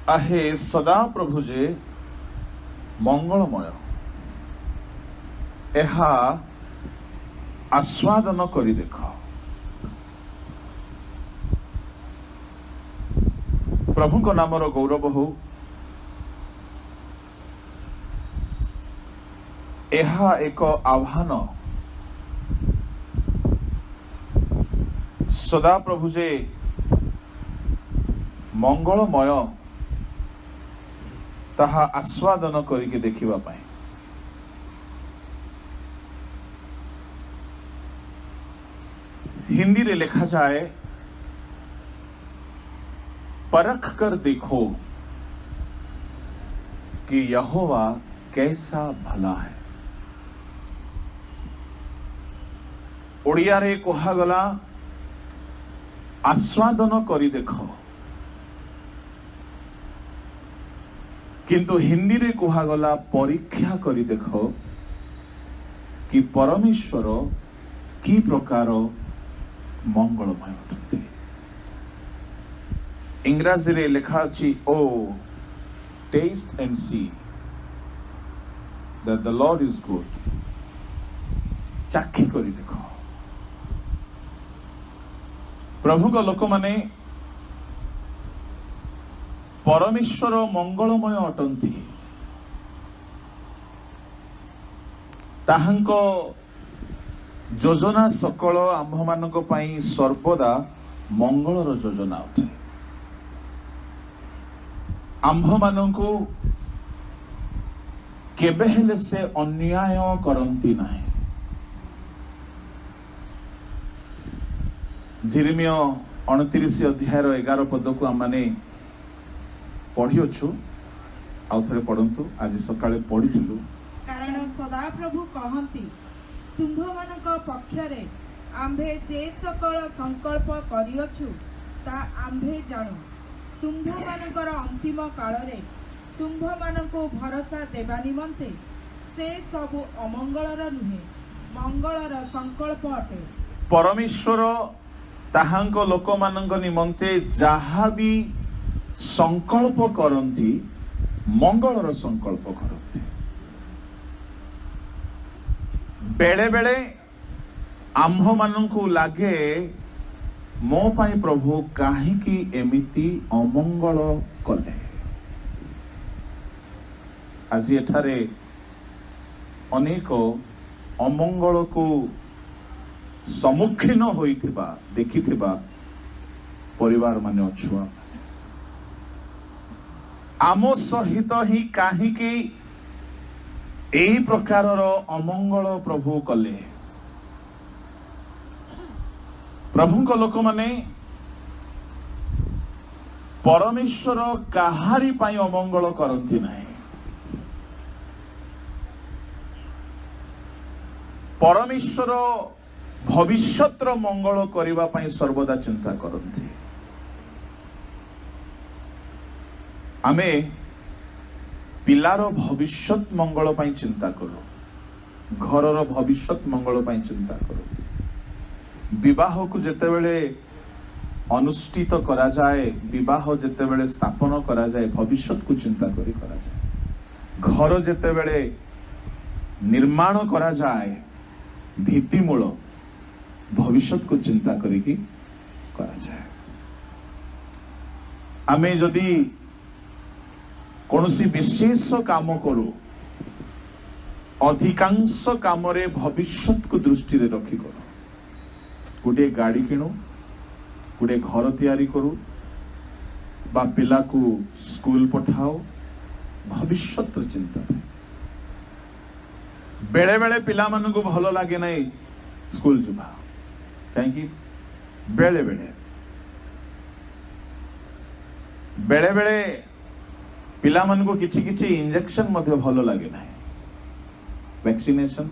आहे सदा प्रभु जे मंगलमय एहा आस्वादन करी देख। प्रभु को नामर गौरव हो। एहा एक आह्वान सदा प्रभु जे मंगलमय ताहा आस्वादन करिके देखिबा पाए। हिंदी रे लिखा जाए, परख कर देखो कि यहोवा कैसा भला है। ओडिया रे कहागला आस्वादन करी देखो, किंतु हिंदी रे कहागला परीक्षा करी देखो कि परमेश्वर की प्रकार मंगलमय अटंती। इंग्रजी रे लिखा अछि, O taste and see that the Lord is good. चाखी करी देखो। प्रभु को लोक माने परमेश्वर मंगलमय अटंती। ताहांको योजना सकल आम्भ मानक पई सर्वदा मंगलर योजना अटे। आम्भ मानकु केबे हेले से अन्याय करंती नाही। जिरेमिया 29 अध्याय 11 पद को आम माने पढ़ी अच्छु। आउ थरे पढ़ंतु। आज सकाळे पढ़िथिलु। कारण सदा प्रभु कहंती, तुम्भ मानक पक्षरे आम्भे जे सकल संकल्प करियछु ता आम्भे जाणु। तुम्भ मानकर अंतिम कालरे तुम्भ मानको भरोसा देबा निमंते से सबु अमंगलर नुहे, मंगलर संकल्प अटे। परमेश्वर ताहांको लोक मानक निमंते जहा भी संकल्प करंती मंगलर संकल्प करंती। बेले बेले आम्भ मानकु लागे मो पाई प्रभु काहीकि एमिति अमंगल कले। आज एठारे अनेक अमंगल को सम्मुखीन होइथिबा देखिथिबा परिवार माने अछुआ। आम सहित ही काहीकि एही प्रकारर अमंगल प्रभु कले। प्रभुଙ୍କ लोक माने परमेश्वर काहारी पाई अमंगल करंती नाही। परमेश्वर भविष्यतर मंगल करिबा पाई सर्वदा चिंता करंती। आमे पिलार भविष्यत मंगल पाई चिंता करू, घरर भविष्यत मंगल पाई चिंता करू। विवाह को जेतेबेले अनुष्ठित करा जाए, विवाह जेतेबेले स्थापन करा जाए, भविष्यत को चिंता करी करा जाए। घर जेतेबेले निर्माण करा जाए, भित्तिमूल भविष्यत को चिंता करी करा जाए। आमे जदि कौनसी विशेष काम करू, अधिकांश काम रे भविष्यत को दृष्टि रे रखी करू। गोटे गाड़ी किणु, गोटे घर तैयारी करू, बा पिला को स्कूल पठाओ, भविष्यत चिंता। बेले बेले पिला मानन को भलो लागे नहीं स्कूल जुबा, कहीं बेले बेले बेले बेले पिला मन को किछि किछि इंजेक्शन मध्य भलो लागे नहीं। वैक्सीनेशन,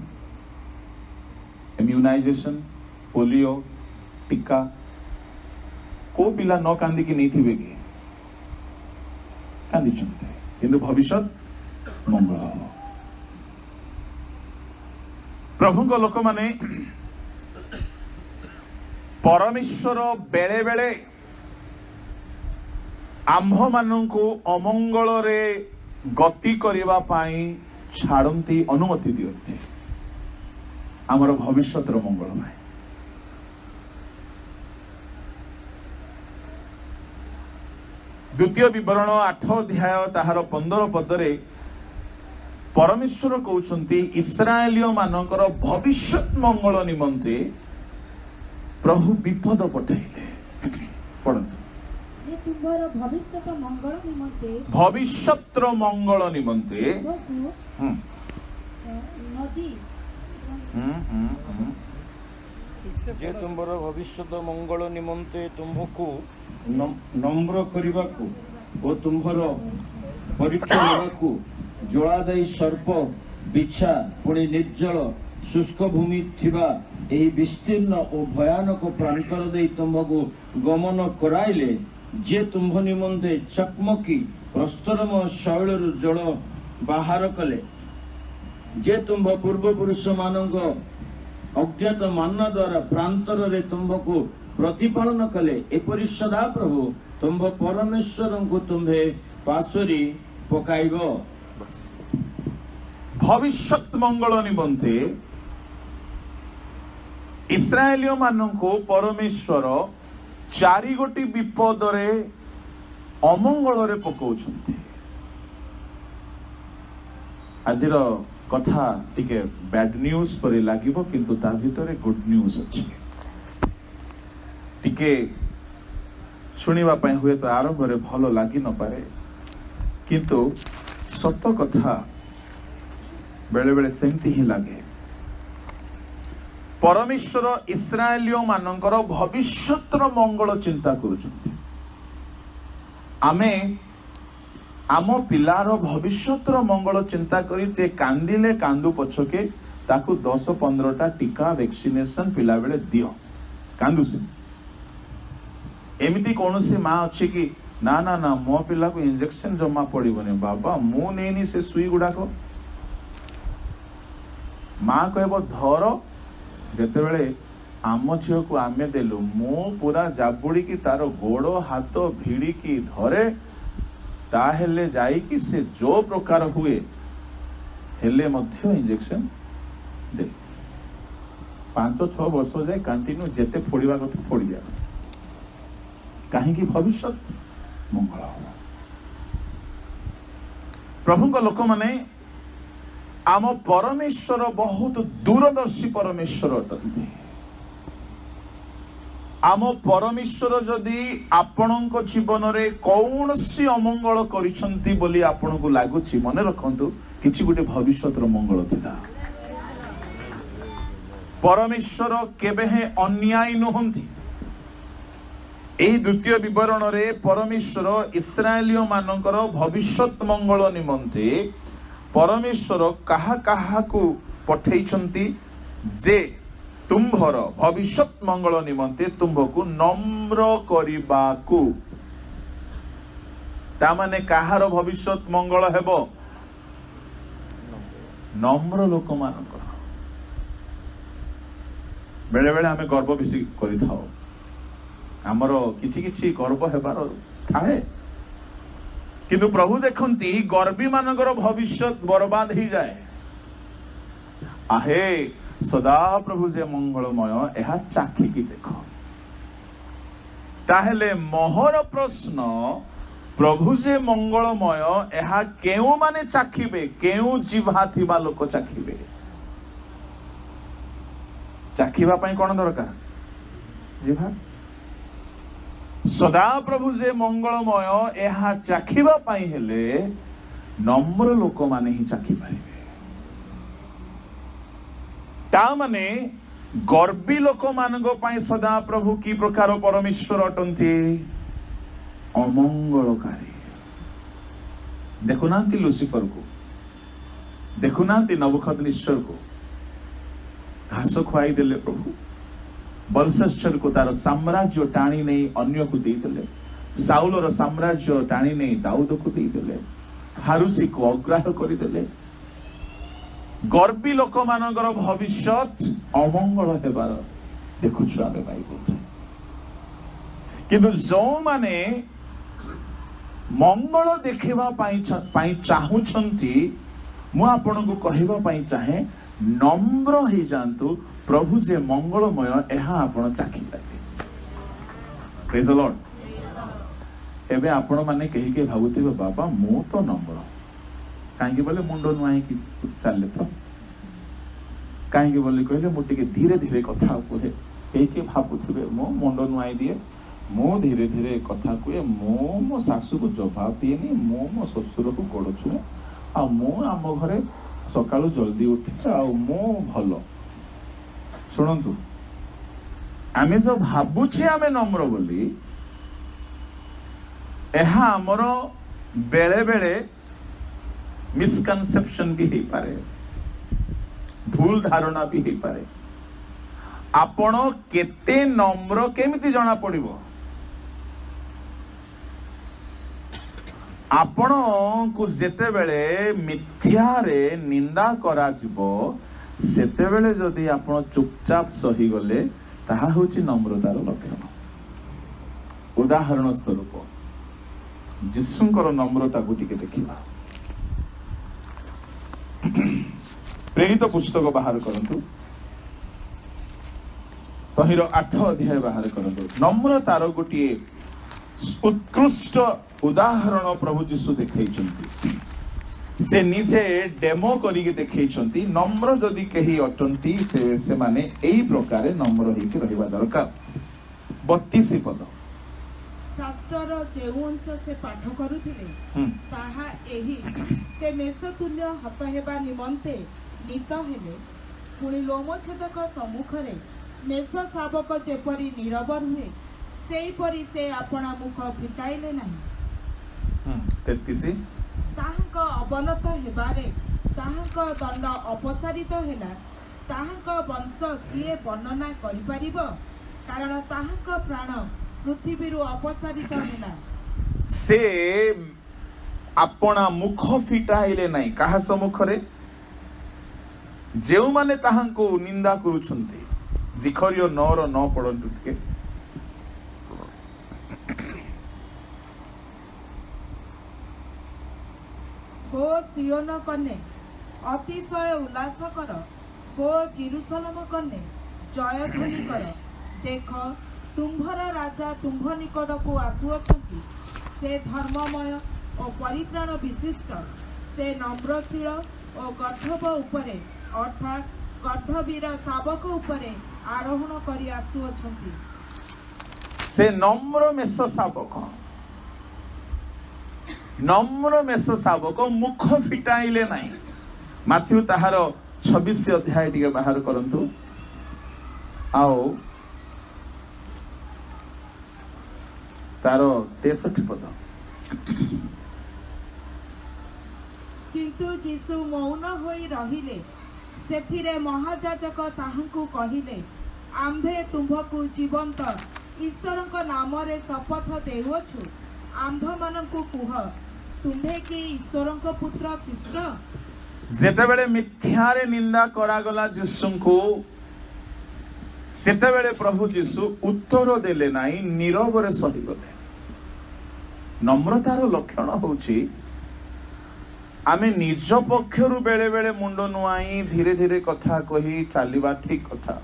इम्यूनाइजेशन, पोलियो टीका को पिला न कांदी की नहीं थिबे कि कांदी चंते, किंतु भविष्यत मंगल। प्रभु को लोक माने परमेश्वर बेले बेले आम्भ मानंकु अमंगल रे गति करिबा पाई छाड़ती अनुमति दियंती आमर भविष्यतर मंगल पाई। द्वितीय विवरण 8 अध्याय ताहार 15 पदरे परमेश्वर कहउछंती इस्राएलियो मानकर भविष्यत मंगल निमंते प्रभु विपद पठाइले। पढ़ंतु जे तुम्हारा भविष्यत मंगल निमंते भविष्यतर मंगल निमंते तुमको नदी जे तुम्हारा भविष्यत मंगल निमंते तुमको नम्र करने और तुम्हारा परीक्षा लेवाकू ज्वालादायी सर्प बिछा पुणी निर्जल शुष्क भूमि थिबा एही विस्तीर्ण और भयानक प्रांतर दे तुम्हको गमन कराइले जे तुम्भ निमंते चकमकी प्रस्तरम शैल जल बाहर कले जे तुम्भ पूर्वपुरुष मानक अज्ञात मानना द्वारा प्रांतर रे तुम्भको प्रतिपालन कले एपरि सदा प्रभु तुम्भ परमेश्वर को तुम्भे पासरी पकाइब। भविष्यत मंगल निमंते इस्राएलियो मानंको परमेश्वर चारि गोटी विपद रे अमंगल रे पकाउछंती। आजिर कथा टिके बैड न्यूज परि लागिबो किंतु ता भितरे गुड न्यूज अछि। टिके शुणिबा पई हुए तो आरंभ रे भलो लागी न पारे किंतु सत कथा बेले बेले सेमती ही लागे। परमेश्वर इस्राएलियो मानकर भविष्यतर मंगल चिंता करुछंती। आमे आम पिलार भविष्यतर मंगल चिंता करी ते कांदिले कांदू पछके ताकू 10-15टा टीका वैक्सीनेशन पिला बेले दियो कांदू से एमिति कौनसी माँ अच्छी कि ना ना ना मो पिला को इंजेक्शन जमा पड़ोनी बाबा मु नहीं से सुई गुड़ाक माँ कह धर जेतेबेले आम झील को आमे देलु मु पूरा जाबुड़ी की तार गोड़ हाथ भिड़ी की धरे ताहेले जाई कि से जो प्रकार हुए हेले मध्य इंजेक्शन दे 5-6 वर्ष जाए कंटिन्यू जेते फोड़िबा कथा फोड़ी जा कहीं भविष्यत मंगल हो। प्रभु लोक माने आम परमेश्वर बहुत दूरदर्शी परमेश्वर अटंती। आम परमेश्वर जदि आपणक जीवन रे कौनसी अमंगल करिसंती बोली आपनको लागुची मने रखंतु किछि गुटे भविष्यतर मंगल थिला। परमेश्वर केबे हे अन्यायी नहंती। एही द्वितीय विवरण रे परमेश्वर इस्राएलियो मानकर भविष्यत मंगल निमंते परमेश्वर काहा काहा को पठेइछंती जे तुम्भर भविष्यत मंगल निमंते तुम्भको नम्र करिबाकू। तामाने काहार भविष्यत मंगल हेबो नम्र लोक मानकर। बेले बेले आमे गर्व बेसी करि थाओ आमर किछि किछि गर्व हेबार थाए किंतु प्रभु देखंती गर्वी मानकर भविष्य बर्बाद ही जाए। आहे सदा प्रभु जे मंगलमय एहा चाखी की देख ताहेले मोहर प्रश्न प्रभु जे मंगलमय एहा केउ माने चाखिबे केउ जीवा थिबा लोक चाखिबे। चाखिबा पई कोन दरकार जीवा सदा प्रभु जे मंगलमय एहा चाखिबा पाई हेले नम्र लोक माने ही चाखी पारिबे। ता माने गर्वी लोक मानक पाई सदा प्रभु की प्रकार परमेश्वर अटंती अमंगलकारी। देखुनांती लुसिफर को देखुनांती नबुकदनेस्सर को घास खुआई देले प्रभु बलशस्सर को तार साम्राज्य टाणी नहीं अन्य को देदेले साउलर साम्राज्य टाणी नहीं दाऊद को देदेले फारूसी को अग्राह्य करदेले। गर्वी लोक मानकर भविष्यत अमंगल हेबार देखुछु आमे बाइबल किंतु जो माने मंगल देखा चाहूंती मु आपनको कहवा चाहे नम्र हो जातु प्रभु जे मंगलमय यह आपण चाखी पारे। Praise the Lord. एबे आपण माने कही के भाबुथिबे बाबा मु तो नम्र काहे बोले मुंड नुआई कि चले तो काहे बोले कहले मु टिके धीरे धीरे कथा कहे कही के भाबुथिबे मो मुंड नुआई दिए मु धीरे धीरे कथा कहे मो सासु को जवाब दिएनी मो ससुर को गोड़ छुए आ मु आम घरे सकाळु जल्दी उठे आ मु भलो शुणु आमे जो भाबुछे आमे नम्र बोली एहा हमर बेले बेले मिसकनसेप्शन भी हो पारे भूल धारणा भी हो पारे। आपण केते नम्र केमिति जना पड़िबो आपण को जेते बेले मिथ्या रे निंदा करा जिवो सेते बेले जदि आपण चुपचाप सही गले ताहा होची नम्रतार लक्षण। उदाहरण स्वरूप जीशुंकर नम्रता को टिके देखिबा। प्रेरित पुस्तक बाहर करंतु तहिर 8 अध्याय बाहर करंतु नम्रतार गोटे उत्कृष्ट उदाहरण प्रभु जीशु देखैछंती से निजे डेमो करिके देखैछंती नम्र जदि केही अटंती से माने एई प्रकार नम्र हेकि रहिबा दरकार। 32 पद शास्त्रर जेउ अंश से पाठ करुथिले ताहा एही से मेषतुल्य हत हेबा निमंते नीत हेले पुणी लोमछेदक सम्मुखरे मेष शावक जेपरी नीरव रुहे सेहीपरि से आपणा मुख फिटाइले नाही। 33 ताहांक अवनत हेबारे ताहांक दंड अपसारित हेला ताहांक वंश किए वर्णना करिपारिब कारण ताहांक प्राण पृथ्वी अपसारित हेला। से आपणा मुख फिटाइले नाही काहा सम्मुखरे जेउ माने ताहांको निंदा करूछंती जिखरियो 9 रो 9 पढंतु के हो सियोन कन्ने अतिशय उल्लास कर हो जेरुसलम कन्ने जय ध्वनि कर देख तुम्भर राजा तुम्भ निकट को आसुअछंती से धर्ममय और परित्राण विशिष्ट से नम्रशील और गद्धव उपरे अर्थात गद्धवीर शावक उपरे आरोहण करी आसुअछंती। से नम्र मेष शावक मुख फिटाइले नाही। माथ्यू ताहार 26 अध्याय टिके बाहर करंतु आओ तार 63 पद किंतु जीशु मौन होई रहिले सेथिरे महायाजक ताहांकु कहिले आम्भे तुम्भकु जीवंत ईश्वरଙ୍କ नामरे शपथ देउछु आम्भ मानकु कुह तुम्भे कि ईश्वरଙ୍କ पुत्र कृष्ण। जेतेबेले मिथ्यारे निंदा करागला जीशुंकु सेतेबेले प्रभु जीशु उत्तर देले नाही नीरवरे सही गले। नम्रतार लक्षण होछि आमे निज पक्षरु बेले बेले मुंड नुआई धीरे धीरे कथा कही चलिबा ठीक कथा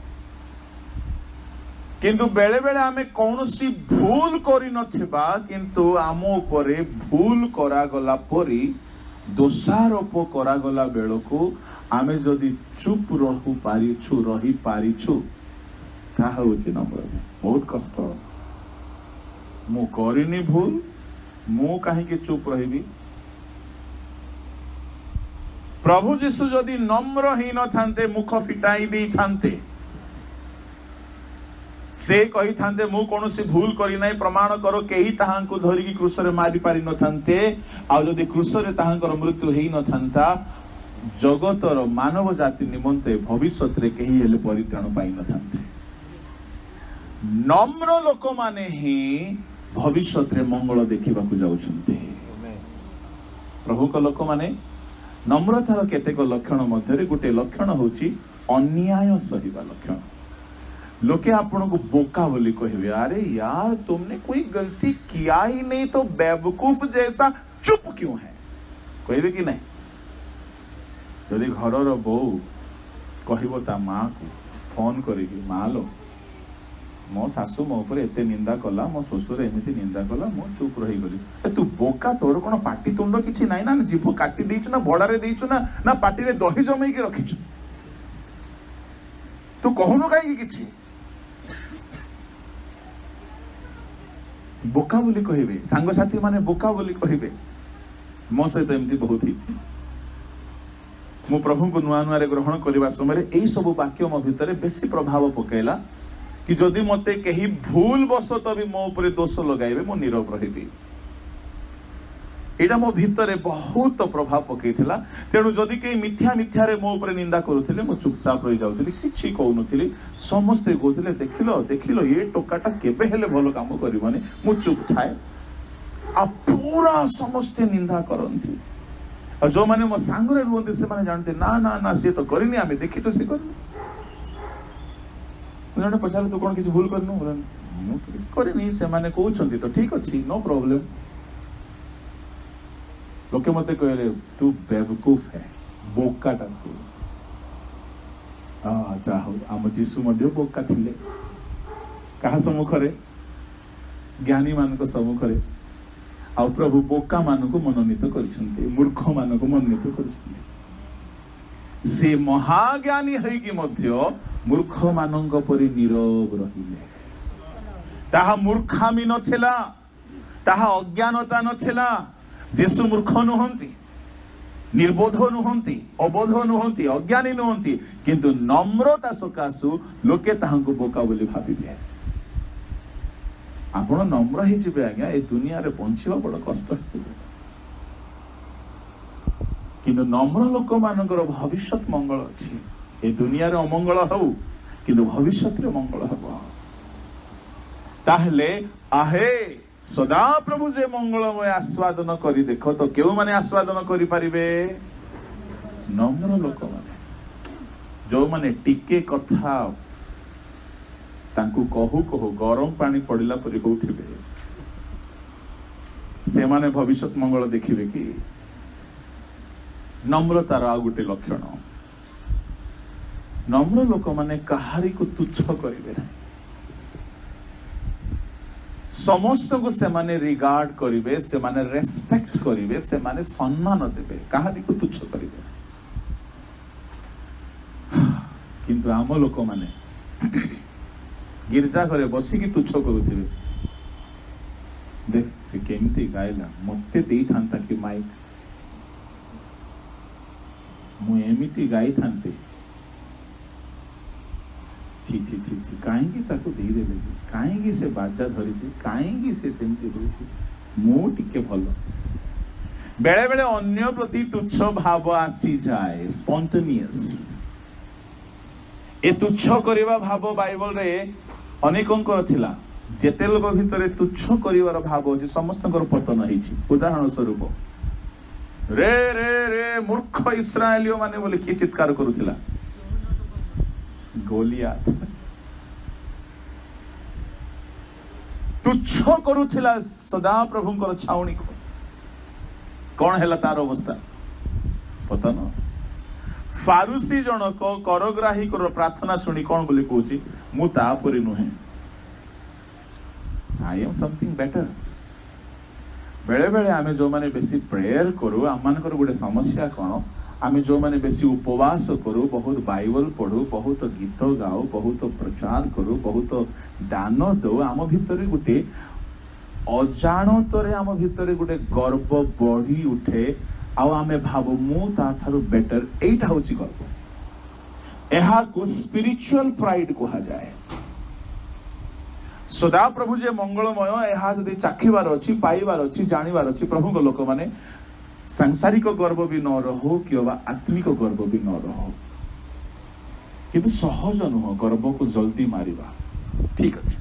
किंतु बेले बेले आमे कौनसी भूल करि नथिबा किंतु आम उपरे भूल करागला परी दोषारोप करागला बेलको आमे जदि चुप रहु पारिछु रही पारिछु ताहा होछि नम्रता। बहुत कष्ट मु करिनी भूल मु काहे के चुप रहिबी। प्रभु जीशु जदि नम्र ही न थांते मुख फिटाई दे थांते से कही थांते मु कोनोसी भूल करी नाही प्रमाण करो केही ताहांको धरिकी क्रूसरे मारी पारी न थांते आ जदि क्रूसरे ताहांकर मृत्यु हेई न थांता जगतर मानव जाति निमंते भविष्यत रे केही हेले परित्राण पाई न थांते। नम्र लोक माने ही भविष्यत रे मंगल देखिबा को जाउछन्ते। प्रभु को लोक माने नम्रतार केतेक लक्षण मध्य गोटे लक्षण होची अन्याय सहिबा लक्षण। लोके आपन को बोका बोली कहबे, अरे यार तुमने कोई गलती किया ही नहीं तो बेवकूफ जैसा चुप क्यों है, कहबे कि नहीं? यदि घर बो कहब ता माँ को फोन करिकी, माँ लो मो शाशु मो ऊपर एते निंदा कला, मो शशुर एमती निंदा कला, मो चुप रही गली। तू बोका, तोर कौन पाटी तुंड किछि नाई ना, जीभ काटी देइछु ना, भड़ारे देइछु ना पाटी रे दही जमई के रखिछु, तू कहूनु काई किछि? बोका बोली कहबे, सांग साथी माने बोका बोली कहबे। मो सहित एमती बहुत हिछि। मु प्रभु को नुआ नुआ रे ग्रहण करबा समय एई सब वाक्य मो भितरे बेसी प्रभाव पकेला कि जदि मते कहीं भूल बसत भी मो ऊपर दोष लगाइबे मो नीरव रहिबी। एटा मो भितरे बहुत प्रभाव पकेइथिला। तेणु जदि कहीं मिथ्या मिथ्या रे मो ऊपर निंदा करूथिले मो चुपचाप रही जाउथिली, किछि कहउनथिली। समस्ते कहउथिले देखिलो देखिलो ये टोकाटा केबे हेले भलो काम करिवनी, मो चुप थाए। आ पूरा समस्ते निंदा करंथि। आ जो माने मो सांगरे रुहंती से माने जानते ना ना ना से तो करिनी, आमे देखि तो से करनी। जने पचारे तो कौन किसी भूल करनु, मु तो किसी करिनी, से माने कहउछंती तो ठीक अछि, नो प्रॉब्लम। लोके मते कहले तू बेवकूफ है, बोकाटा तू। जा हो, आम जीसु मध्य बोका थिले। कहा सम्मुखरे? ज्ञानी मानक सम्मुखरे। आ प्रभु बोका मानक मनोनीत करिसंती, मूर्ख मानक मनोनीत करिसंती। से महाज्ञानी है कि मध्य मूर्ख मानक परि नीरव रहिले। ताहा मूर्खामी नथिला, ताहा अज्ञानता नथिला। जेसु मूर्ख नुहंती, निर्बोध नुहंती, अबोध नुहंती, अज्ञानी नुहंती, किंतु नम्रता सकाशु लोके ताहांको बोका बोली भाबिबे। आपण नम्र ही जिबे आज्ञा, ए दुनिया रे बंचिबा बड़ कष्ट। किंतु नम्र लोक मानकर भविष्यत मंगल अछि। ए दुनिया रे अमंगल हउ किंतु भविष्यत रे मंगल हबो। ताहले आहे सदा प्रभु जे मंगलमय आस्वादन करी देखो तो केउ माने आस्वादन करि परिबे? नम्र लोक माने, जो माने टिके कथा तांकु कहू कहू गरम पानी पड़िला परि होउथिबे, से माने भविष्यत मंगल देखिबे कि? नम्रतार आ गोटे लक्षण। नम्र लोक माने कहारी को तुच्छ करिवे नहीं, समस्त को से माने रिगार्ड करिवे, से माने रेस्पेक्ट करिवे, से माने सम्मान देबे, कहारी को तुच्छ करिवे। किंतु आम लोक माने गिरजा घरे बसी की तुच्छ करुथिबे। देख से केमती गायला, मते देई थांता कि माइक, मु एमिति गाई थांते। छि छि छि छि, काहेकि ताको देई देले, काहेकि से बाजा धरि छि, काहेकि से सेमति होछि, मु टिके भलो। बेले बेले अन्य प्रति तुच्छ भाव आसी जाए, स्पॉन्टेनियस। ए तुच्छ करिवा भाव बाइबल रे अनेकंकर थिला। जेते लोक भितरे तुच्छ करिवार भाव अछि समस्तकर पतन हेछि। उदाहरण स्वरूप रे रे रे मूर्ख इस्राएलियो माने बोले कि चित्कार करूथिला? गोलियात। तुच्छ करूथिला सदा प्रभुंकर छाउणी को। कौन हैला तार अवस्था? पतन। फारुसी जनक करग्राही कर प्रार्थना सुनी कौन बोली कहूची? मु तापरि नुहे, आई एम समथिंग बेटर। बेले बेले आमे जो माने बेसी प्रेयर करू, आम मानकर गोटे समस्या कौन? आमे जो माने बेसी उपवास करू, बहुत बाइबल पढ़ू, बहुत गीत गाओ, बहुत प्रचार करू, बहुत दान दो, आम भितर गोटे अजाणतरे आम भितर गोटे गर्व बढ़ी उठे। आउ आमे भाबू मु ता थारु बेटर। एटा होची गर्व। एहा को स्पिरिचुअल प्राइड कहा जाए। सदा प्रभु जे मंगलमय, एहा जदि चाखिबार अछि, पाइबार अछि, जानिबार अछि, प्रभु को लोक माने सांसारिक गर्व भी न रहो कि आत्मिक गर्व भी न रहो, किंतु सहज नुह गर्व को जल्दी मारिबा। ठीक अछि।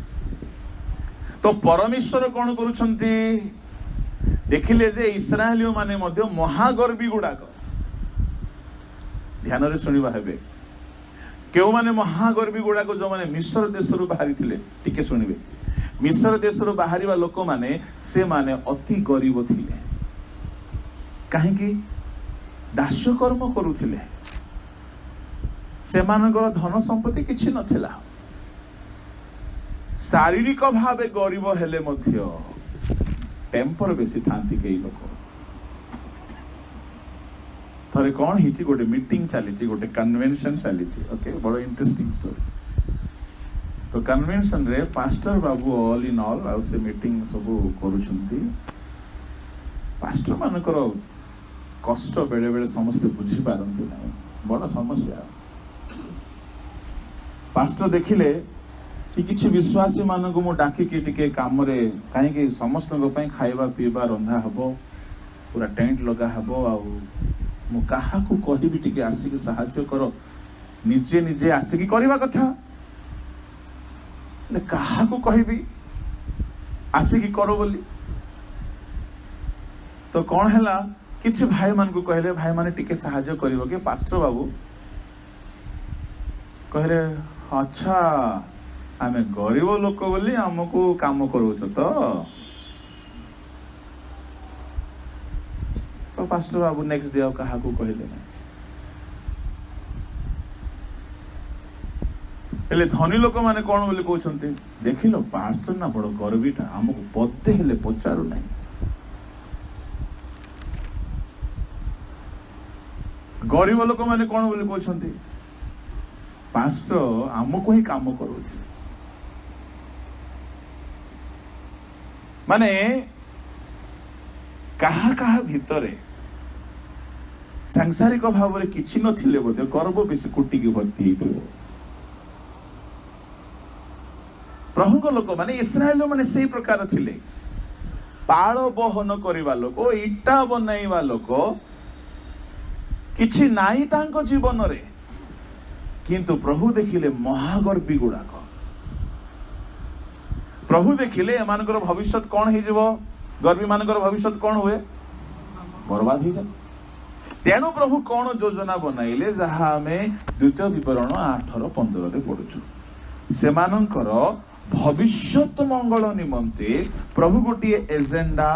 तो परमेश्वर कौन करुछंती? देखिले जे इस्राएलियो माने मध्य महागर्वी गुड़ाक। ध्यान रे सुनिबा हेबे। केउमाने महागर्वी गुड़ाक जो माने मिस्र देशरू बाहरी थिले टिके सुनिबे मिस्र देशरू बाहरिबा लोक माने से माने अति गरीब थिले काहेकि दास्य कर्म करुथिले सेमानकर धन संपत्ति किछि नथिला शारीरिक भावे गरीब हेले मध्य टेम्पर बेसी थांती केई लोक थरे कौन हिची गोटे मीटिंग चली गोटे कन्वेंशन चली ओके बड़ इंटरेस्टिंग स्टोरी तो कन्वेंशन रे पास्टर बाबू ऑल इन ऑल आ से मीटिंग सब करूछंती पास्टर मानकर कष्ट बेले बेले समस्त बुझी पारंती नहीं बड़ समस्या पास्टर देखिले कि किछि विश्वासी मानक मु डाकी कि टिके काम रे काहे कि समस्त को पई खाइबा पीबा रंधा हबो पूरा टेंट लगा हबो आ मु कहा को कहि भी टिके आसी के सहायता करो निजे निजे आसी की करबा कथा ले कहा को कहि भी आसी की करो बोली तो कौन हैला किछि भाई मान को कहले भाई माने टिके सहायता करिवो के पास्टर बाबू कहले अच्छा आमे गरीब लोक बोली हमको काम करूछ तो पास्टर बाबू नेक्स्ट डे कहा को कहले हेले धनी लोक माने कौन बोली कहउछंती देखिलो पास्टर ना बड़ गर्वीटा हमको पदे हेले पचारू नहीं गरीब लोक माने कौन बोली कहउछंती पास्टर हमको ही काम करूछ माने कहा कहा भितरे सांसारिक भाव में किछि नथिले बोधे गर्व बेसी कुटी की भर्ती हेइथिबो प्रभु लोक माने इस्राएल माने सेही प्रकार थिले पाळ बहन करिवा लोक इटा बनाइवा लोक किछि नाही तांको जीवन रे किंतु प्रभु देखिले महागर्वी गुड़ाक प्रभु देखिले एमानकर भविष्य कौन हो जिवो गर्वी मानकर भविष्य कौन हुए बर्बाद हो जाए तेणु प्रभु कौन योजना बनाइले जहाँ आमे द्वितीय विवरण 8:15 रे पढुछु सेमानकर भविष्यत मंगल निमंते प्रभु गोटे एजेंडा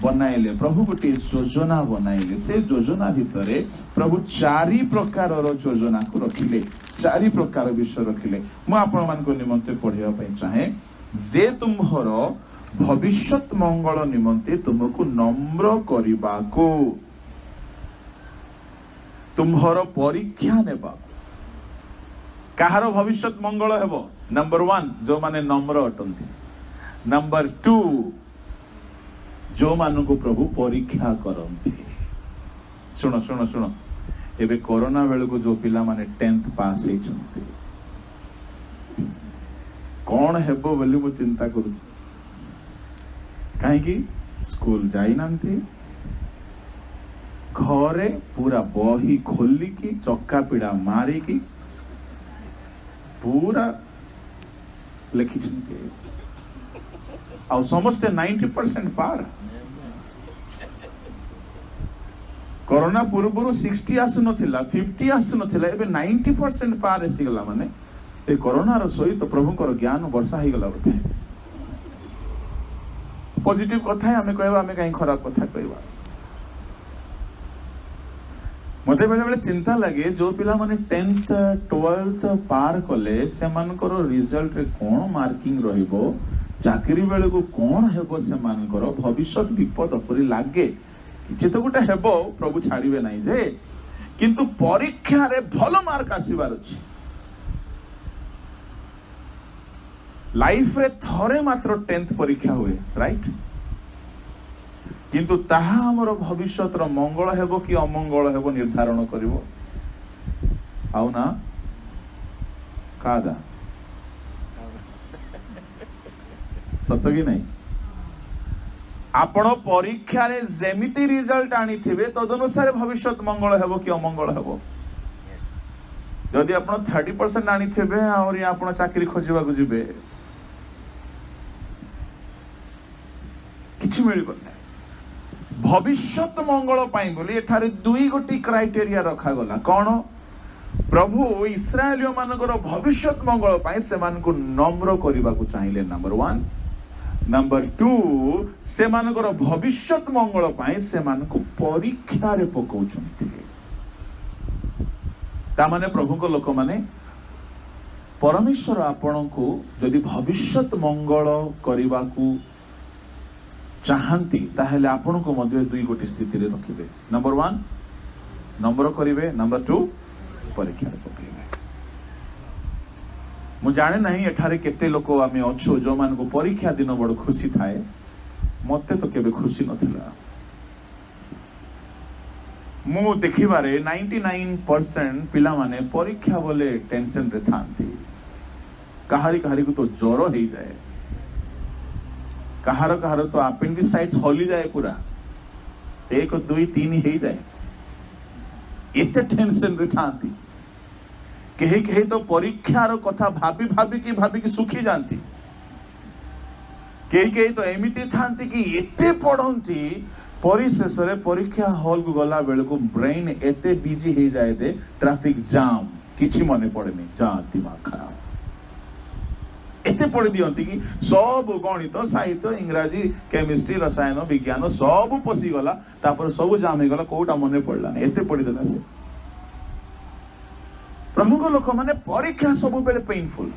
बनाइले प्रभु गोटे योजना बनाइले से योजना भितरे प्रभु 4 प्रकार योजना को रखिले 4 प्रकार विषय रखिले मु आपण मान निमंते पढ़िया पई चाहे जे तुम्हर भविष्यत मंगल निमंते तुमको नम्र करिबा को तुम्हर परीक्षा नेबा कहार भविष्यत मंगल हेबो नंबर 1 जो माने नम्र अटंती नंबर 2 जो मानु को प्रभु परीक्षा करंती सुनो सुनो सुनो एबे कोरोना बेल को जो पिला माने 10th पास हे छंती कौन हेबो बोली मु चिंता करू कहीं स्कूल जाई नांती घरे पूरा बही खोली की चक्का पीड़ा मारी की पूरा लिखी आ समस्ते 90% पार कोरोना पूर्व 60 आसु नथिला 50 आसु नथिला एबे 90% पार एसी गला माने ए कोरोना रो सहित प्रभुकर ज्ञान वर्षा ही गला बोथे पॉजिटिव कथा हमें कहबा हमें कहीं खराब कथा कहबा मते बेले बेले चिंता लगे जो पिला माने 10th 12th पार कले से मानकर रिजल्ट रे कोन मार्किंग रहिबो चाकरी बेले को कोन हेबो से मानकर भविष्य विपद परि लागे किछि तो गुटे हेबो प्रभु छाड़िबे नाही जे किंतु परीक्षा रे भलो मार्क आसीबार अछि लाइफ रे थरे मात्र 10th परीक्षा हुए राइट किंतु ताहा हमर भविष्यत रो मंगल हेबो कि अमंगल हेबो निर्धारण करिवो आउ ना कादा सत कि नहीं आपण परीक्षा रे जेमिति रिजल्ट आनी थिबे तदनुसार भविष्यत मंगल हेबो कि अमंगल हेबो जदि आपण 30% आनी थिबे और आपण चाकरी खोजिबा को जिबे किछि मिलबो नै भविष्यत मंगल पाई बोली एठारे 2 गोटी क्राइटेरिया रखा गला कौन प्रभु इस्राएल मानकर भविष्य मंगल पाए से मानको नम्र करने को चाहिए नंबर 1 नंबर 2 से मानकर भविष्य मंगल पाए से मानको परीक्षा रे पकाउछन्ति ता माने प्रभु को लोक माने परमेश्वर आपण को जदि भविष्य मंगल करने को चाहती ताहले आपण को मध्य दुई गोटी स्थिति रे रखिबे नंबर 1 नंबर करिवे नंबर 2 परीक्षा रे पकाइबे मु जाने नहीं एठारे केते लोक आमे अच्छो जो मान को परीक्षा दिन बड़ खुशी थाए मते तो केबे खुशी नथिला मु देखिबारे 99% पिला माने परीक्षा बोले टेंशन रे थांती कहारी कहारी को तो ज्वर हो जाए कहार कहार तो अपेंडिसाइटिस हली जाए पूरा 1 2 3 हो जाए एते टेंशन रे थांती कहीं कहीं तो परीक्षार कथा भाभी की सुखी जाती कहीं कहीं तो एमिति थांती कि एते पढ़ंती परिशेष रे परीक्षा हॉल को गला बेल को ब्रेन एते बिजी हो जाए दे ट्रैफिक जाम किछि मने पड़े नहीं जा दिमाग खराब एते पढ़ी दियंती कि सब गणित साहित्य इंग्राजी केमिस्ट्री रसायन विज्ञान सब पसी गला तापर सब जाम हो गला कोटा मने पड़ला नहीं एते पढ़ी देला से प्रभु को लोक माने परीक्षा सब बेले पेनफुल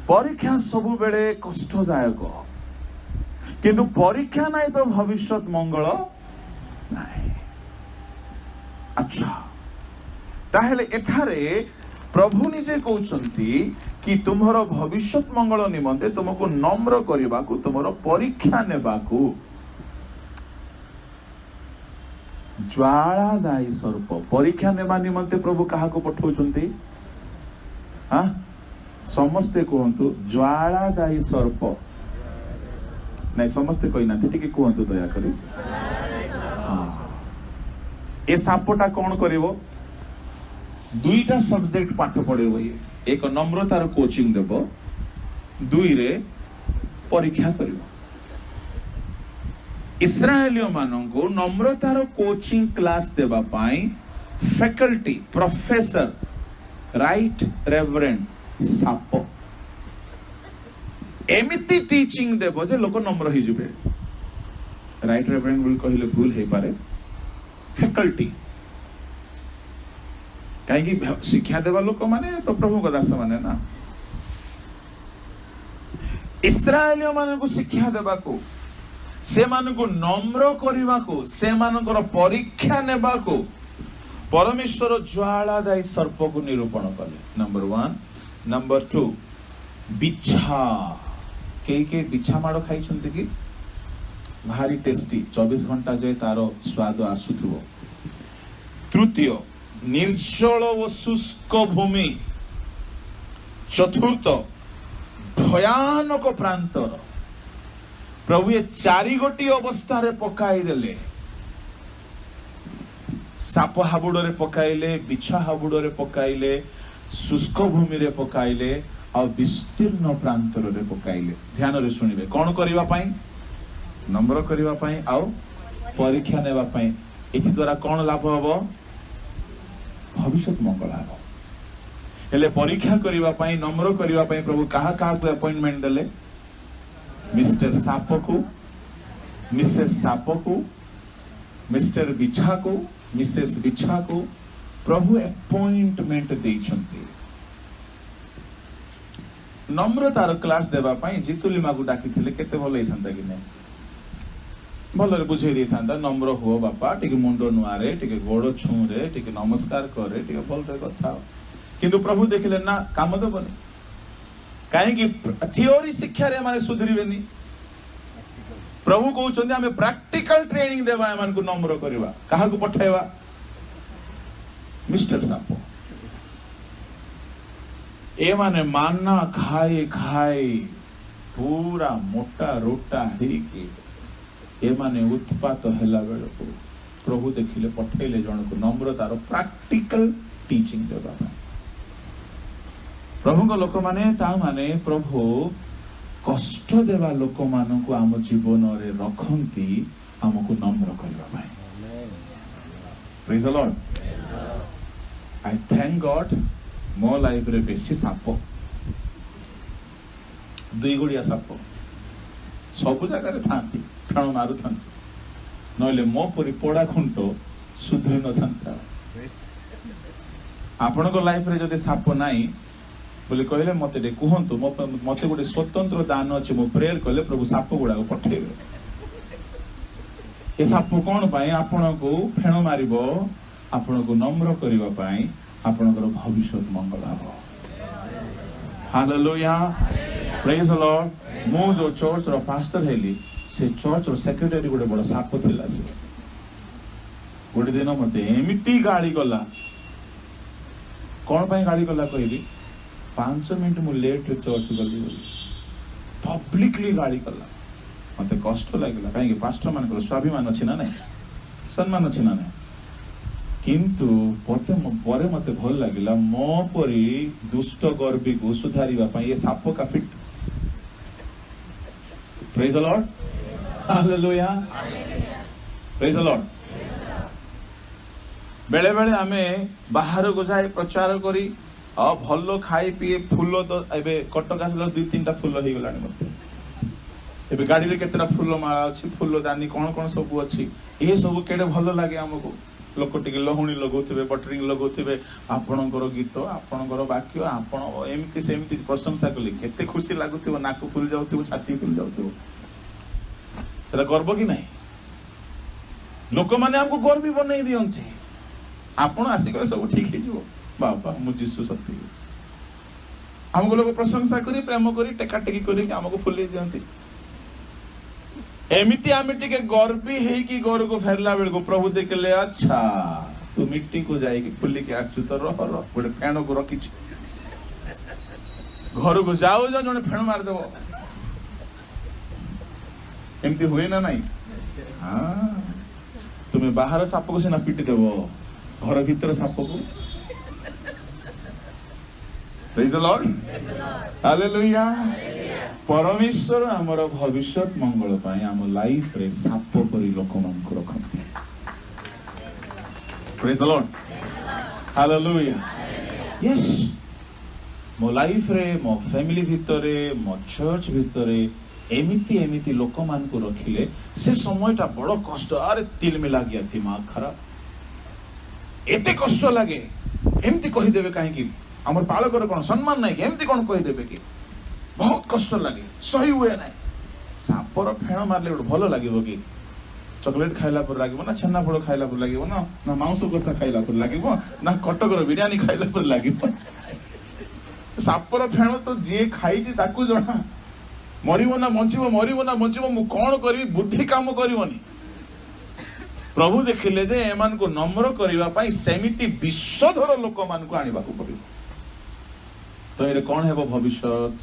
परीक्षा सब बेले कष्टदायक किंतु परीक्षा नहीं तो भविष्य मंगल नहीं अच्छा ताहेले एठारे प्रभु निजे कहउछंती कि तुम्हारा भविष्य मंगल निमंते तुमको नम्र करने को तुमर परीक्षा नेबा को ज्वालादायी सर्प परीक्षा नेबा निमंते प्रभु कहा को पठाउछंती हाँ समस्ते कहतु ज्वालादायी सर्प नहीं समस्ते कही ना टिके कहतु दया करी हाँ ए सापटा कौन करिवो दुईटा सब्जेक्ट पाठ पढ़ेबो ये एक नम्रतार कोचिंग देबो दुई रे परीक्षा करिवो इस्राएलियो माननको नम्रतार कोचिंग क्लास देबा पाई फैकल्टी प्रोफेसर राइट रेवरेंड साप एमिति टीचिंग देबो जे लोक नम्र ही जुबे राइट रेवरेंड बोल कहिले भूल हे पारे फैकल्टी कहीं शिक्षा देवा लोक माने तो प्रभु को दास माने ना इस्राएलियों माने को शिक्षा देवा को से मान को नम्र करने को से मानकर परीक्षा नेबा को परमेश्वर ज्वालादायी सर्प को निरूपण कले नंबर 1 नंबर 2 बिछा के बिछा माड़ खाई कि भारी टेस्टी 24 घंटा जाए तार स्वाद आसुथुवो तृतीय निर्जल व शुष्क भूमि चतुर्थ भयानक प्रांतर प्रभु ये 4 गोटी अवस्था रे पकाई देले साप हाबुड़ रे पकाइले बिछा हाबुड़ रे पकाइले शुष्क भूमि रे पकाइले और विस्तीर्ण प्रांतर रे पकाइले ध्यान रे सुनिबे कौन करबा पाई नम्र करबा पाई आउ परीक्षा नेबा पाई एति द्वारा कौन लाभ हबो भविष्य मंगल हबो हेले परीक्षा करबा पाई नम्र करबा पाई प्रभु कहा को अपॉइंटमेंट देले मिस्टर साप को मिसेस साप को मिस्टर बिछा को मिसेस बिछा को प्रभु अपॉइंटमेंट देइछंती नम्रतार क्लास देबा पाई जितुलिमा को डाकिथिले केते भलो हेथांता कि नै भलरे बुझेई देथांता नम्र हो बापा टिके मुंडो नुआरे टिके गोड़ छुरे टिके नमस्कार करे टिके भलरे कथा किंतु प्रभु देखिले ना काम दबनी काहे कि थियोरी शिक्षा रे माने सुधरिबेनी प्रभु कहउछन्ती हमें प्रैक्टिकल ट्रेनिंग देबा एमान को नम्र करबा काहा को पठाइबा मिस्टर सापो ए माने मानना खाए खाए पूरा मोटा रोटा हेकी ए माने उत्पात हैला बेल को प्रभु देखिले पठाइले जण को नम्रतार प्रैक्टिकल टीचिंग देबा प्रभु को लोक माने ता माने प्रभु कष्ट देवा लोक मान को आम जीवन रे रखंती हमको नम्र करबा पाए praise the Lord I thank God मो लाइफ रे बेसी साप दुई गुड़िया साप सब जगह था फेण मारू था नहले मो परी पोड़ा खुंट सुधरी न था आपण लाइफ रे जदि साप नाई बोले कहले मते कहतु मते गोटे स्वतंत्र दान अच्छे मो प्रेयर कले प्रभु साप गुड़ा पठेबे ए साप कौन पाए आपण को फेण मारिबो आपण को नम्र करिबा पाए आपणकर भविष्य मंगल हबो हालेलुया प्रेज द लॉर्ड मो जो चर्च रो पास्टर हेली से चर्च रो सेक्रेटरी गोटे बड़ साप थिला से गोटे दिन मते एमिति गाली गला कौन पाए गाली गला कहली 5 मिनट मु लेट रे चर्च गली पब्लिकली गाली गला मते कष्ट लागला काहे पास्टर मानकर स्वाभिमान अछि ना नहीं सम्मान अछि ना नहीं किंतु परे मते भल लागिला मो परी दुष्ट गर्वी को सुधारिबा पई ये साप का fit praise the Lord hallelujah praise the Lord बेले बेले आमे बाहर को जाए प्रचार करी भल खाई पी फूल तो एबे कटक आसला 2-3टा फूल हो गलानी मते एबे गाड़ी रे केतरा फूल माला अछि फूल दानी कोन कोन सब अछि ए सब केडे भल लागे हमको लोक टिके लहुणी लगौथिबे बटरिंग लगौथिबे आपणकर गीत आपणकर वाक्य आपण एमती सेमती प्रशंसा कली केते खुशी लागुथिबो नाक फुल जाउथिबो छाती फुल जाउथिबो तेरा गर्व कि नहीं लोक माने हमको गर्वी बनै दियंती आपण आसी करे सब ठीक हे जो बाबा मु जीसु सत्य हमको लोग प्रशंसा करी प्रेम करी टेका टेकी करी हमको फुले दियंती एमिति आमे टिके गर्वी है कि घर को फेरला बेल को प्रभु देखले अच्छा तू मिट्टी को जाएगी फुली के आचु तो रह गोटे फेण को रखी घर को जाओ जाओ जने फेण मार देबो एमती हुए ना नहीं हाँ तुम्हें बाहर साप को सिना पिटी देबो घर भीतर साप को प्रेज द लॉर्ड हालेलुया परमेश्वर आमर भविष्य मंगल पाए आम लाइफ रे साप परी लोक मान को रखंती praise the Lord hallelujah yes मो लाइफ रे मो फैमिली भितरे मो चर्च भितरे एमिति एमिति लोक मान को रखिले से समयटा बड़ कष्ट अरे तिल में लागिया दिमाग खराब एते कष्ट लागे एमिति कहि देबे काहे कि हमर पालकर कोन सम्मान नहीं कि एमिति कोन कहि देबे कि बहुत कष्ट लगे सही हुए ना सापर फेण मारले गोटे भल लगे कि चॉकलेट खाइला पर लगे ना छेना फल खाइला पर लगे ना ना मांस कषा खाइला पर लगे ना कटकर बिरियानी खाइला पर लगे सापर फेण तो जी खाई ताकू जना मरिबो ना बंचिबो मु कौन करी बुद्धि काम करिवनी प्रभु देखिले जे एमान को नम्र करिवा पई सेमिति विश्वधर लोक मान को आनिबा को पड़िबो तो एरे कौन हेबो भविष्यत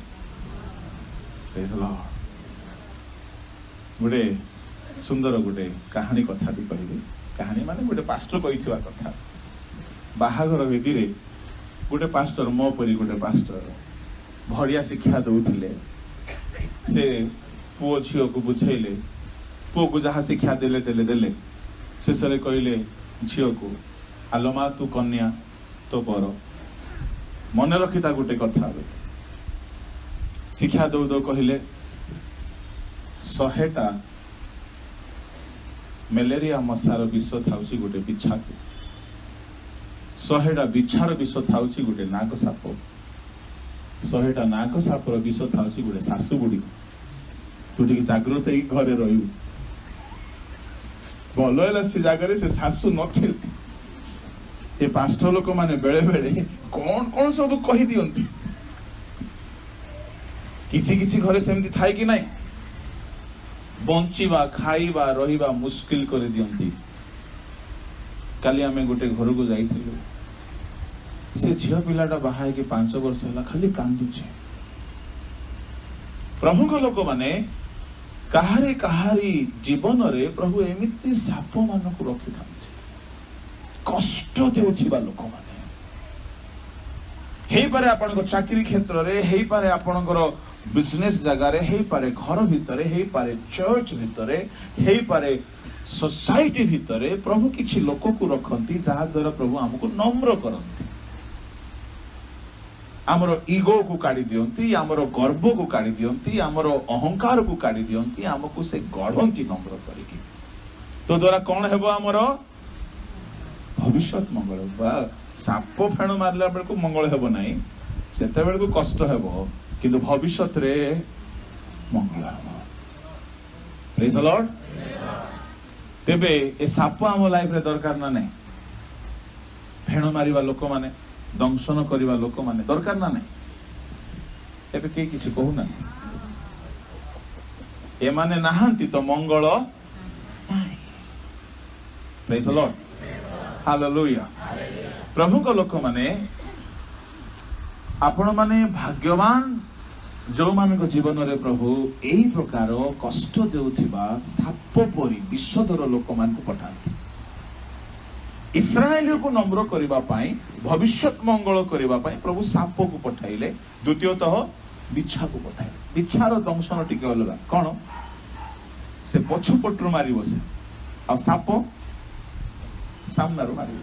प्रेज द लॉर्ड गोटे सुंदर गोटे कहानी कथा भी कहबी कहानी माने गोटे पास्टर कहिथिवा कथा बाहागर वेदी रे गोटे पास्टर मो परी गोटे पास्टर भड़िया शिक्षा दउथिले से पुओ झियो को बुझेले पुओ को जहाँ शिक्षा देले देले देले शेष रे कहले झियो को आलोमा तू कन्या तो बर मन रखिता गोटे कथा शिक्षा दौ दौ कहले 100टा मलेरिया मशार विष थाउची गोटे बिछा को 100टा बिछार विष थाउची गोटे नाग साप 100टा नाग सापर विष थाउची गोटे सासु बुढ़ी तू टिके जागृत ही घरे रही भल है से जगह से सासु नथिल ये पास्टर लोक माने बेले बेले कौन कौन सब कही दियंती किछि किछि घरे सेमती थाई कि नहीं बंचिबा खाइबा रहिबा मुश्किल कर दियंती काली आमे गोटे घर को जाइथिलु से झियो पिलाटा बाहा के 5 वर्ष होला खाली कांदुचे प्रभु को लोक माने कहारी जीवन रे प्रभु एमिति साप मान को रखि थांते कष्ट देउथिबा लोक माने हेई पारे आपन चाकरी क्षेत्र रे हेई पारे आपनकर बिजनेस जगह रे हेई पारे घर भितरे हेई पारे चर्च भितरे हेई पारे सोसाइटी भितर प्रभु किछि लोक को रखती जहा द्वारा प्रभु हमको नम्र करती, आमर ईगो को काढ़ी दियंती, आमर गर्व को काढ़ी दियंती, आमर अहंकार को काढ़ी दियंती, आमको से गढ़ंती नम्र करिकी। तो द्वारा कौन हेबो आमर भविष्यत मंगल। बा साप फेण मारला बेल को मंगल हेबो नाही, सेते बेल को कष्ट हेबो, किंतु भविष्यत रे मंगल हेबो। Praise the Lord. तेबे ए साप आम लाइफ रे दरकार ना नहीं, फेण मारिबा लोक माने, दंशन करिबा लोक माने दरकार ना नहीं। एबे के किछि कहू ना, ए माने नाहंती तो मंगल नाही। Praise the Lord. हालेलुया। प्रभु को लोक माने आपण माने भाग्यवान जो मान जीवन रे प्रभु एही प्रकार कष्ट देउथिबा साप परी विश्वधर लोक मान को पठाती। इस्राएल को नम्र करिबा पई, भविष्यत मंगल करिबा पई प्रभु साप को पठाइले। द्वितीयतः बिच्छा को पठाइले। बिच्छार दंशन टिके अलगा। कोन से पछपटु मारी बसे आ साप सामना रो मारी।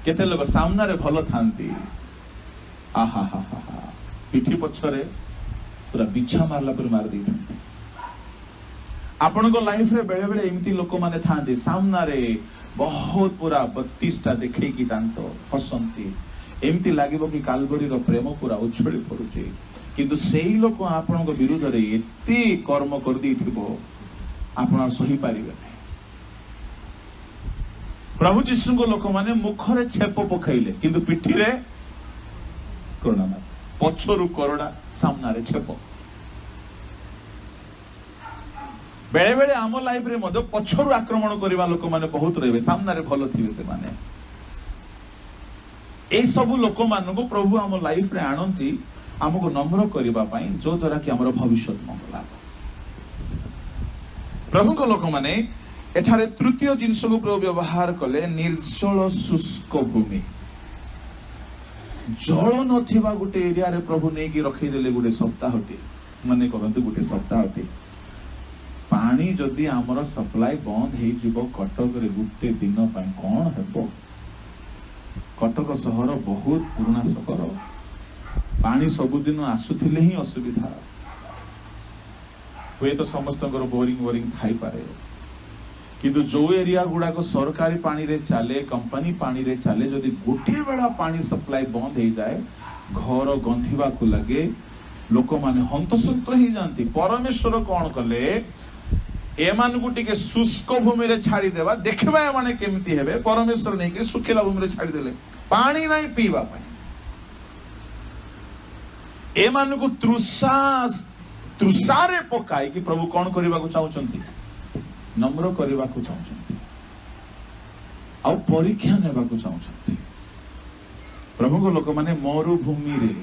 केते लोग सामना रे भलो थांती, आहा हा हा हा, पिठी पछरे पूरा बिच्छा मारला पर मार दी थांती। आपण को लाइफ रे बेले बेले एमती लोक माने थांती, सामना रे बहुत पूरा 32 टा देखै की दांत हसंती, एमती लागिबो कि कालबरी रो प्रेम पूरा उछळी पडुची, किंतु सेही लोक आपण को विरुद्ध रे एते कर्म कर दी थिबो आपण सही पारिबे। प्रभु जीशु को लोक माने मुखरे छेप पखाइले, किंतु पिठी रे करुणा मार, पछरु करड़ा, सामना रे छेप। बेले बेले आम लाइफ रे मदो पछरु आक्रमण करिबा लोक माने बहुत रहबे, सामना रे भलो थिबे से माने। ए सब लोक मान को प्रभु आम लाइफ रे आनंती हमको नम्र करिबा पई, जो द्वारा कि हमर भविष्यत मंगल आबो। प्रभु को लोक माने एठारे तृतीय जिनस को प्रभु व्यवहार कले, निर्जल शुष्क भूमि। जल नथिबा गुटे एरिया रे प्रभु नै कि रखै देले गुटे सप्ताहटी, माने करंतु गुटे सप्ताहटी पानी जदि हमर सप्लाई बंद हे जिवो कटक रे गुटे दिन पय कोन हेबो। कटक शहर बहुत पुराना शहर, पानी सबुदिन आसुथिले ही असुविधा। हुए तो समस्त बोरिंग थाई पारे, किंतु जो एरिया गुड़ाक सरकारी पानी रे चले, कंपनी पानी रे चले, जदि गोटे बेला पानी सप्लाई बंद हो जाए, घर गंधिबा को लगे, लोक माने हंतसंत हो जाती। परमेश्वर कौन कले, एमान को टिके शुष्क भूमि रे छाड़ी देवा, देखबा एमाने केमती हेबे। परमेश्वर नै कि सुखिला भूमि रे छाड़ी देले, पानी नै पीवा पई। एमान को तृषारे पकाई कि प्रभु कौन करबा को चाहुचंती, नम्र करबा को चाहुचंती, आ परीक्षा नेबा को चाहुचंती। प्रभु को लोक माने मरुभूमि रे,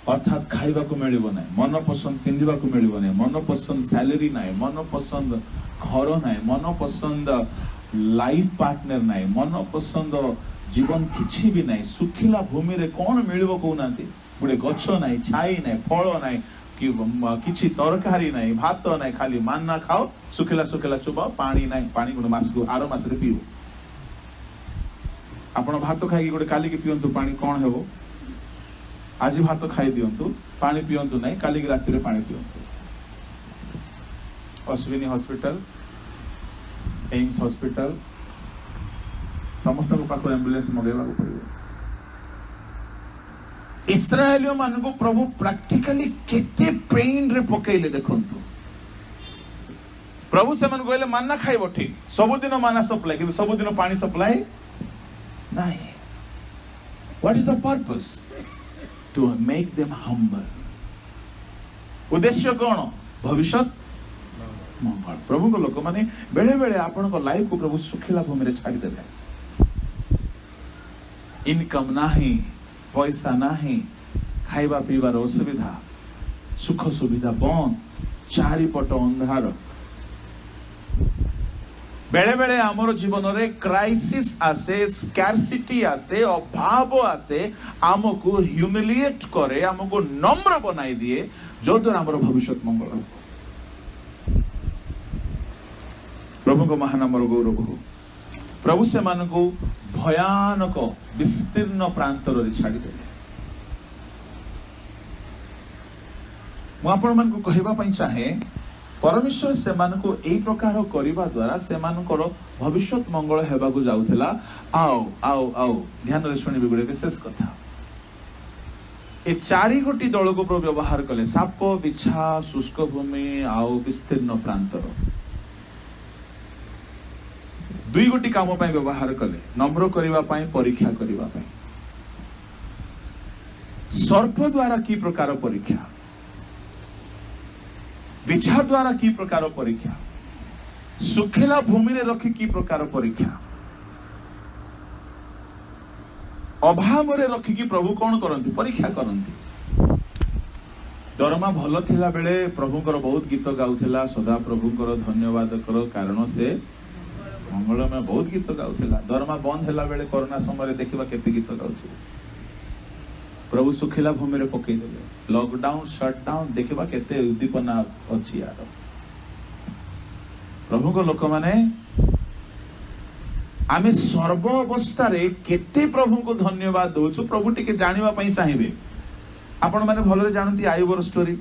अर्थात खाइबा को मिलिबो नै, मन पसंद पिंदिबा को मिलिबो नै, मन पसंद सैलरी नै, मन पसंद घर नै, मन पसंद लाइफ पार्टनर नै, मन पसंद जीवन किछि भी नै। सुखिला भूमि रे कोन मिलिबो को नांती, गुडे गछ नै, छाई नै, फळ नै, कि किछि तरकारी नै, भात नै, खाली मानना खाओ, सुखिला सुखिला चुबाओ, पानी नै, पानी गुडे मास को आरो मास रे पियो। आपण भात खाइ गुडे काली के पियंतु, पानी कोन हेबो। आज भात खाई दियंतु, पानी पियंतु नै, काली के राति रे पानी पियंतु। अश्विनी हॉस्पिटल, एम्स हॉस्पिटल, समस्त को पाखो एम्बुलेंस मगेबा को पड़िबो। इस्राएलियो मान को प्रभु प्रैक्टिकली केते पेन रे पकेइले देखंतु। प्रभु से मन कहले मानना खाइबो, ठीक सबुदिन माना सप्लाई, कि सबुदिन पानी सप्लाई नाही। What is the purpose? To make them humble. उद्देश्य कौन? भविष्यत मंगल। प्रभु को लोक माने बेले बेले आपण को लाइफ को प्रभु सुखिला भूमि रे छाड़ी देले। इनकम नाही, पैसा नाही, खाइबा पीबार असुविधा, सुख सुविधा बंद, चारिपट अंधार। बेले बेले आमर जीवन रे क्राइसिस आसे, स्कैरसिटी आसे, अभाव आसे, आमको ह्यूमिलिएट करे, आमको नम्र बनाई दिए, जो द्वारा आमर भविष्यत मंगल। प्रभु को महानामर गौरव हो। प्रभु से भयानक विस्तीर्ण प्रांतर छाड़देले। मुझे कहवाई चाहे परमेश्वर से प्रकार करने द्वारा से भविष्य मंगल होगा जाऊला। आओ आओ आओ ध्यान रे शुणिबे गोटे विशेष कथा। ए चारि गोटी दल को प्रभु व्यवहार कले साप बिछा शुष्क भूमि आउ विस्तीर्ण प्रांतर। दुई गोटी काम पाई व्यवहार कले नम्र करने परीक्षा करने। सर्प द्वारा की प्रकार परीक्षा, बिछा द्वारा की प्रकार परीक्षा, सुखेला भूमि रे रखी की प्रकार परीक्षा, अभाव रे रखी की प्रभु कौन करती परीक्षा करती। दरमा भल थिला बेले प्रभुंकर बहुत गीत गाउथिला सदा प्रभुंकर धन्यवाद करो कारण से मंगल में बहुत गीत गाउथिला। दरमा बंद हैला बेले कोरोना समय देखिबा केते गीत गाउछि। प्रभु सुखिला भूमि रे पकई देले लॉकडाउन शटडाउन देखिबा केते उद्दीपना अछि यार। प्रभु को लोक माने आमे सर्व अवस्था रे केते प्रभु को धन्यवाद दोछु। प्रभु टिके जानिबा पई चाहिबे। आपण माने भलरे जानती आयुबर स्टोरी।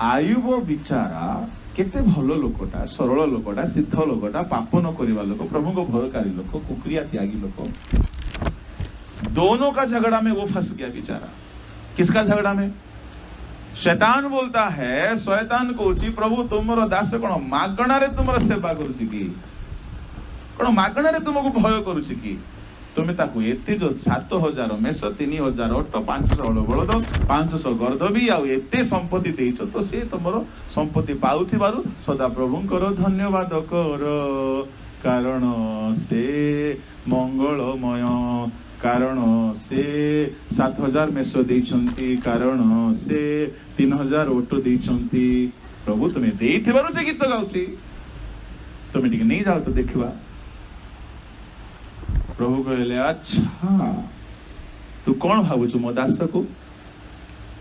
आयुब बिचारा केते भलो लोकटा, सरल लोकटा, सिद्ध लोकटा, पाप न करिवा लोक, प्रभु को भयकारी लोक, कुक्रिया त्यागी लोक। दोनों का झगड़ा में वो फंस गया बेचारा। किसका झगड़ा में? शैतान बोलता है, शैतान कहूची प्रभु तुमर दास कौन मागणा रे तुमर सेवा करूची कि कौन मागणा रे तुमको भय करूची कि तुम्हें ताकू एते जो 7000 मेष 3000 ओट 500 हल बलद 500 गर्दबी आउ एते संपत्ति देइछ तो से तुमर संपत्ति पाउथिबारु सदा प्रभुंकर धन्यवाद कर कारण से मंगलमय, कारण से 7000 मेष देइछंती, कारण से 3000 ओट देइछंती। प्रभु तुम्हें देइथिबारु से गीत गाउची, तुम्हें टिके नहीं जाओ तो देखिबा। प्रभु कहले अच्छा तू कौन भावुଛୁ मो दास को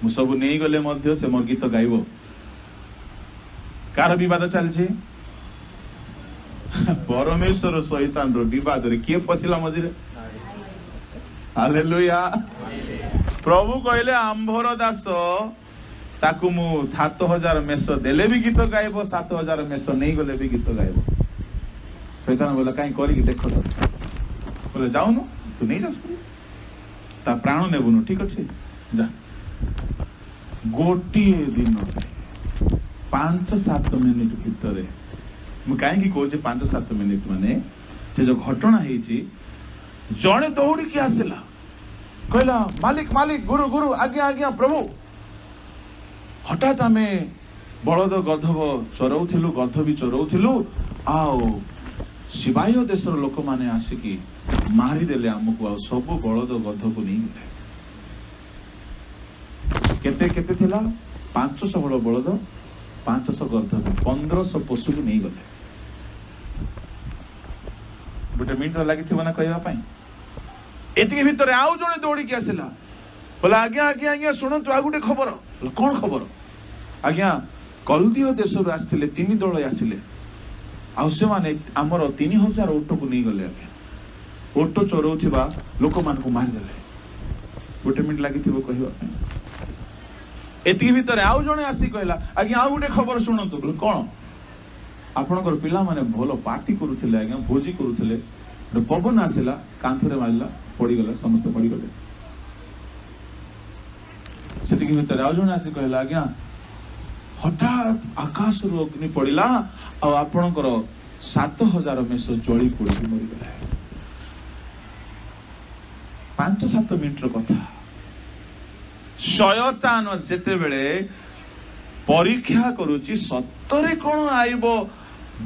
मु सब नहीं गले मध्य से मोर गीत गाइबो। कार विवाद चलछे? परमेश्वर शैतान रो विवाद रे किए पसिला मझिरे? हालेलुया। प्रभु कहले आंभर दास ताकू मु 7000 मेष देले भी गीत गाइबो, 7000 मेष नहीं गले भी गीत गाइबो। शैतान बोला काई करी कि देखो तो बोले जाऊन तू नहीं जास ता प्राण नेबुनु ठीक अच्छे जा। गोटे दिन 5-7 मिनिट भितर मु कहीं कहे 5-7 मिनिट माने से जो घटना है जड़े दौड़ी की आसला कहला मालिक मालिक गुरु गुरु आज्ञा आज्ञा प्रभु। हठात आमे बलद गधब चरौथिलु, गध भी चरौथिलु आओ शिवाय देशर लोक माने आसिकी मारिदेले आमको आ सब बलद गध को नहीं गले। केते केते थिला 500 बलद 500 गध 1500 पशु को नहीं गले। गोटे मिनिट लगी थी ना कहवा पाई। एतिके भितर आउ जने दौड़ी के आसिला बोला आज्ञा आज्ञा आज्ञा शुणु आ गोटे खबर। कौन खबर? आज्ञा कलदीय देश आसते 3 दल आसिले आउ से माने आमर 3000 ओट को नहीं गले। ओट चरौथिबा लोक मान को मारिदेले। गोटे मिनिट लगी थी कहवा। एतिके भितर आउ जने आसी कहला आज्ञा आउ गोटे खबर शुणु। कौन? आपणकर पिला माने भलो पार्टी करुथिले आज्ञा भोजी करुथिले पवन आसिला कांथरे मारिला पड़ीगला समस्त पड़ीगले। सेतिके भितर आउ जने आसी कहला आज्ञा हठात आकाश रो अग्नि पड़िला आ आपणकर 7000 मेष जळी पोड़ी मरिगला। 5-7 मिनिट कथा। शयतान जेते बेले परीक्षा करुची सत्तरे कौन आइबो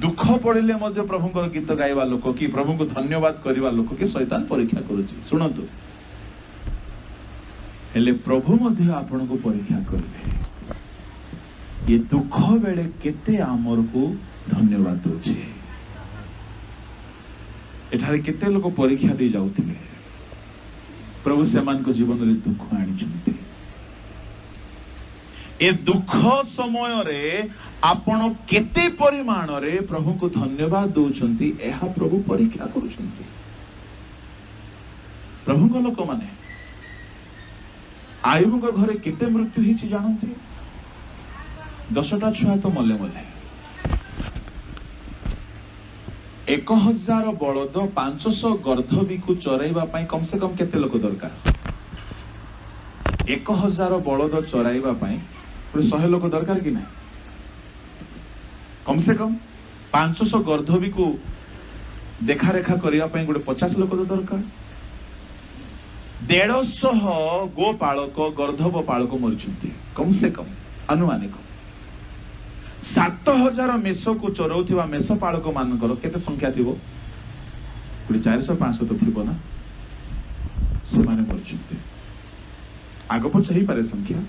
दुख पड़िले मध्य प्रभुंकर गीत गाइबा लोक कि प्रभु को धन्यवाद करवा लोक कि शैतान परीक्षा करुची। सुनतु हेले प्रभु मध्य आपण को परीक्षा करिवे। ये दुख बेले केते आमर को धन्यवाद दोछे। एठारे केते लोक परीक्षा दे जाउथिले प्रभु सेमान को जीवन रे दुख आनी छथि। ए दुख समय रे आपण केते परिमाण रे प्रभु को धन्यवाद दौरान यह प्रभु परीक्षा करुँच प्रभु को लोक माने आयुब घरे केते मृत्यु होती जानते 10टा छुआ तो मले मले 1000 बलद 500 गर्धवी को चराइबा कम से कम केते लोक दरकार 1000 बलद चराइबा 100 लोक दरकार कि ना कम से कम 500 गर्धवी को देखा रेखा करने गोटे 50 लोक दरकार 150 गो पालक गर्धव पालक मरी कम से कम अनुमानिक 7000 मेष को चराउथिबा मेष पालक मानकर केते संख्या थिबो गोटे 400-500 तो थिबो ना से माने मरी आग पछ ही पारे संख्या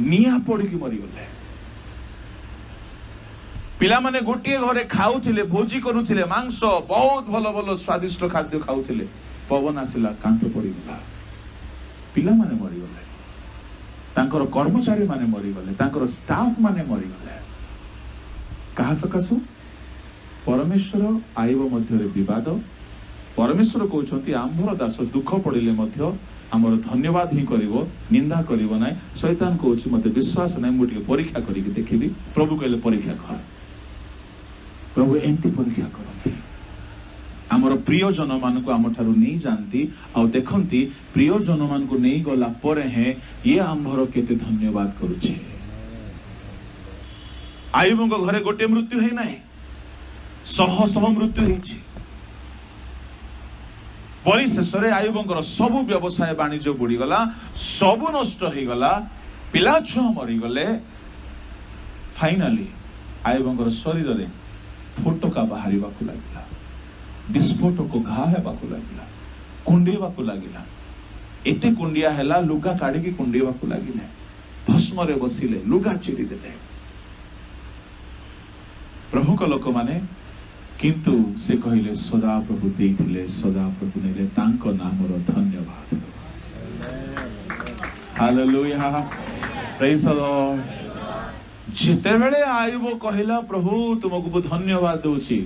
निया पड़ी की मरी गले पिला माने गोटे घरे खाउथिले भोजी करूथिले मांस बहुत भलो भलो स्वादिष्ट खाद्य खाउथिले पवन आसिला कांत पड़ी गला पिला माने मरी गले तांकर कर्मचारी माने मरी गले तांकर स्टाफ माने मरी गले कहा सकासु परमेश्वर आईब मध्य विवाद परमेश्वर कहउछंती आंभर दास दुख पड़िले मध्य आमर धन्यवाद ही करिवो निंदा करिवो नै शैतान कहउछि मते विश्वास नै मु टिके परीक्षा करिके देखिबी प्रभु कहले परीक्षा कर प्रभु एंती परीक्षा करती आमर प्रियजन मान को आम ठारू नहीं जानती आ देखती प्रियजन मान को नहीं गला पर है ये आंभर केते धन्यवाद करुछे आयुब घरे गोटे मृत्यु है ना शह शह मृत्यु है परिशेष आयुबर सबु व्यवसाय वाणिज्य बुड़ीगला सबु नष्ट हो गला पिला छुआ मरीगले फाइनाली आयुबर शरीर में फोटका बाहर लगे विस्फोटक घा हेबाकु लगिला कुंडेबाकु लगिला एते कुंडिया हैला लुगा काढ़ी कुंडेबाकु लगिले भस्म रे बसिले लुगा चिरी देले प्रभु को लोक माने किंतु से कहिले सदा प्रभु देइथिले सदा प्रभु नेले तांको नामर धन्यवाद हालेलुया प्रेज द लॉर्ड जेते बेले आयुब कहिला प्रभु तुमको धन्यवाद दूची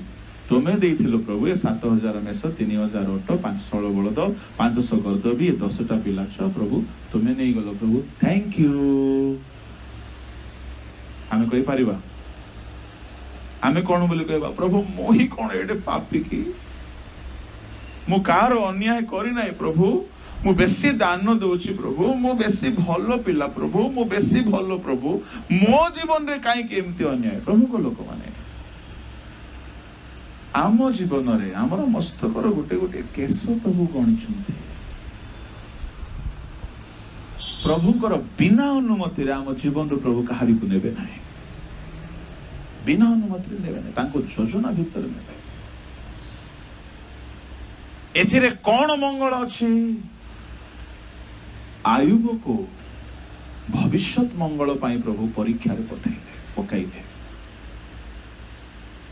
तुम्हें देइथिलो प्रभु ये 7000 मेष 3000 ओट 500 बलद 500 गर्दवी 10टा पिला छुआ प्रभु तुम्हें नहीं गलो प्रभु थैंक यू आमे कहि परिबा आमे कोन बोली कहबा प्रभु मोही कोन एडे पापी की मु कार अन्याय करी नाही प्रभु मु बेसी दान दउची प्रभु मु बेसी भलो पिला प्रभु मु बेसी भलो प्रभु मो जीवन रे काई केमती अन्याय प्रभु को लोक माने आम जीवन रे आमर मस्तकर गोटे गोटे केश प्रभु गणिछन्ते प्रभुकर बिना अनुमति रे आम जीवन रो प्रभु कहारी को नेबे नाही बिना अनुमति रे नेबे नाही तांको योजना भीतर नेबे एथिरे कोन मंगल अछि आयुब को भविष्यत मंगल पाई प्रभु परीक्षा रे पकाइले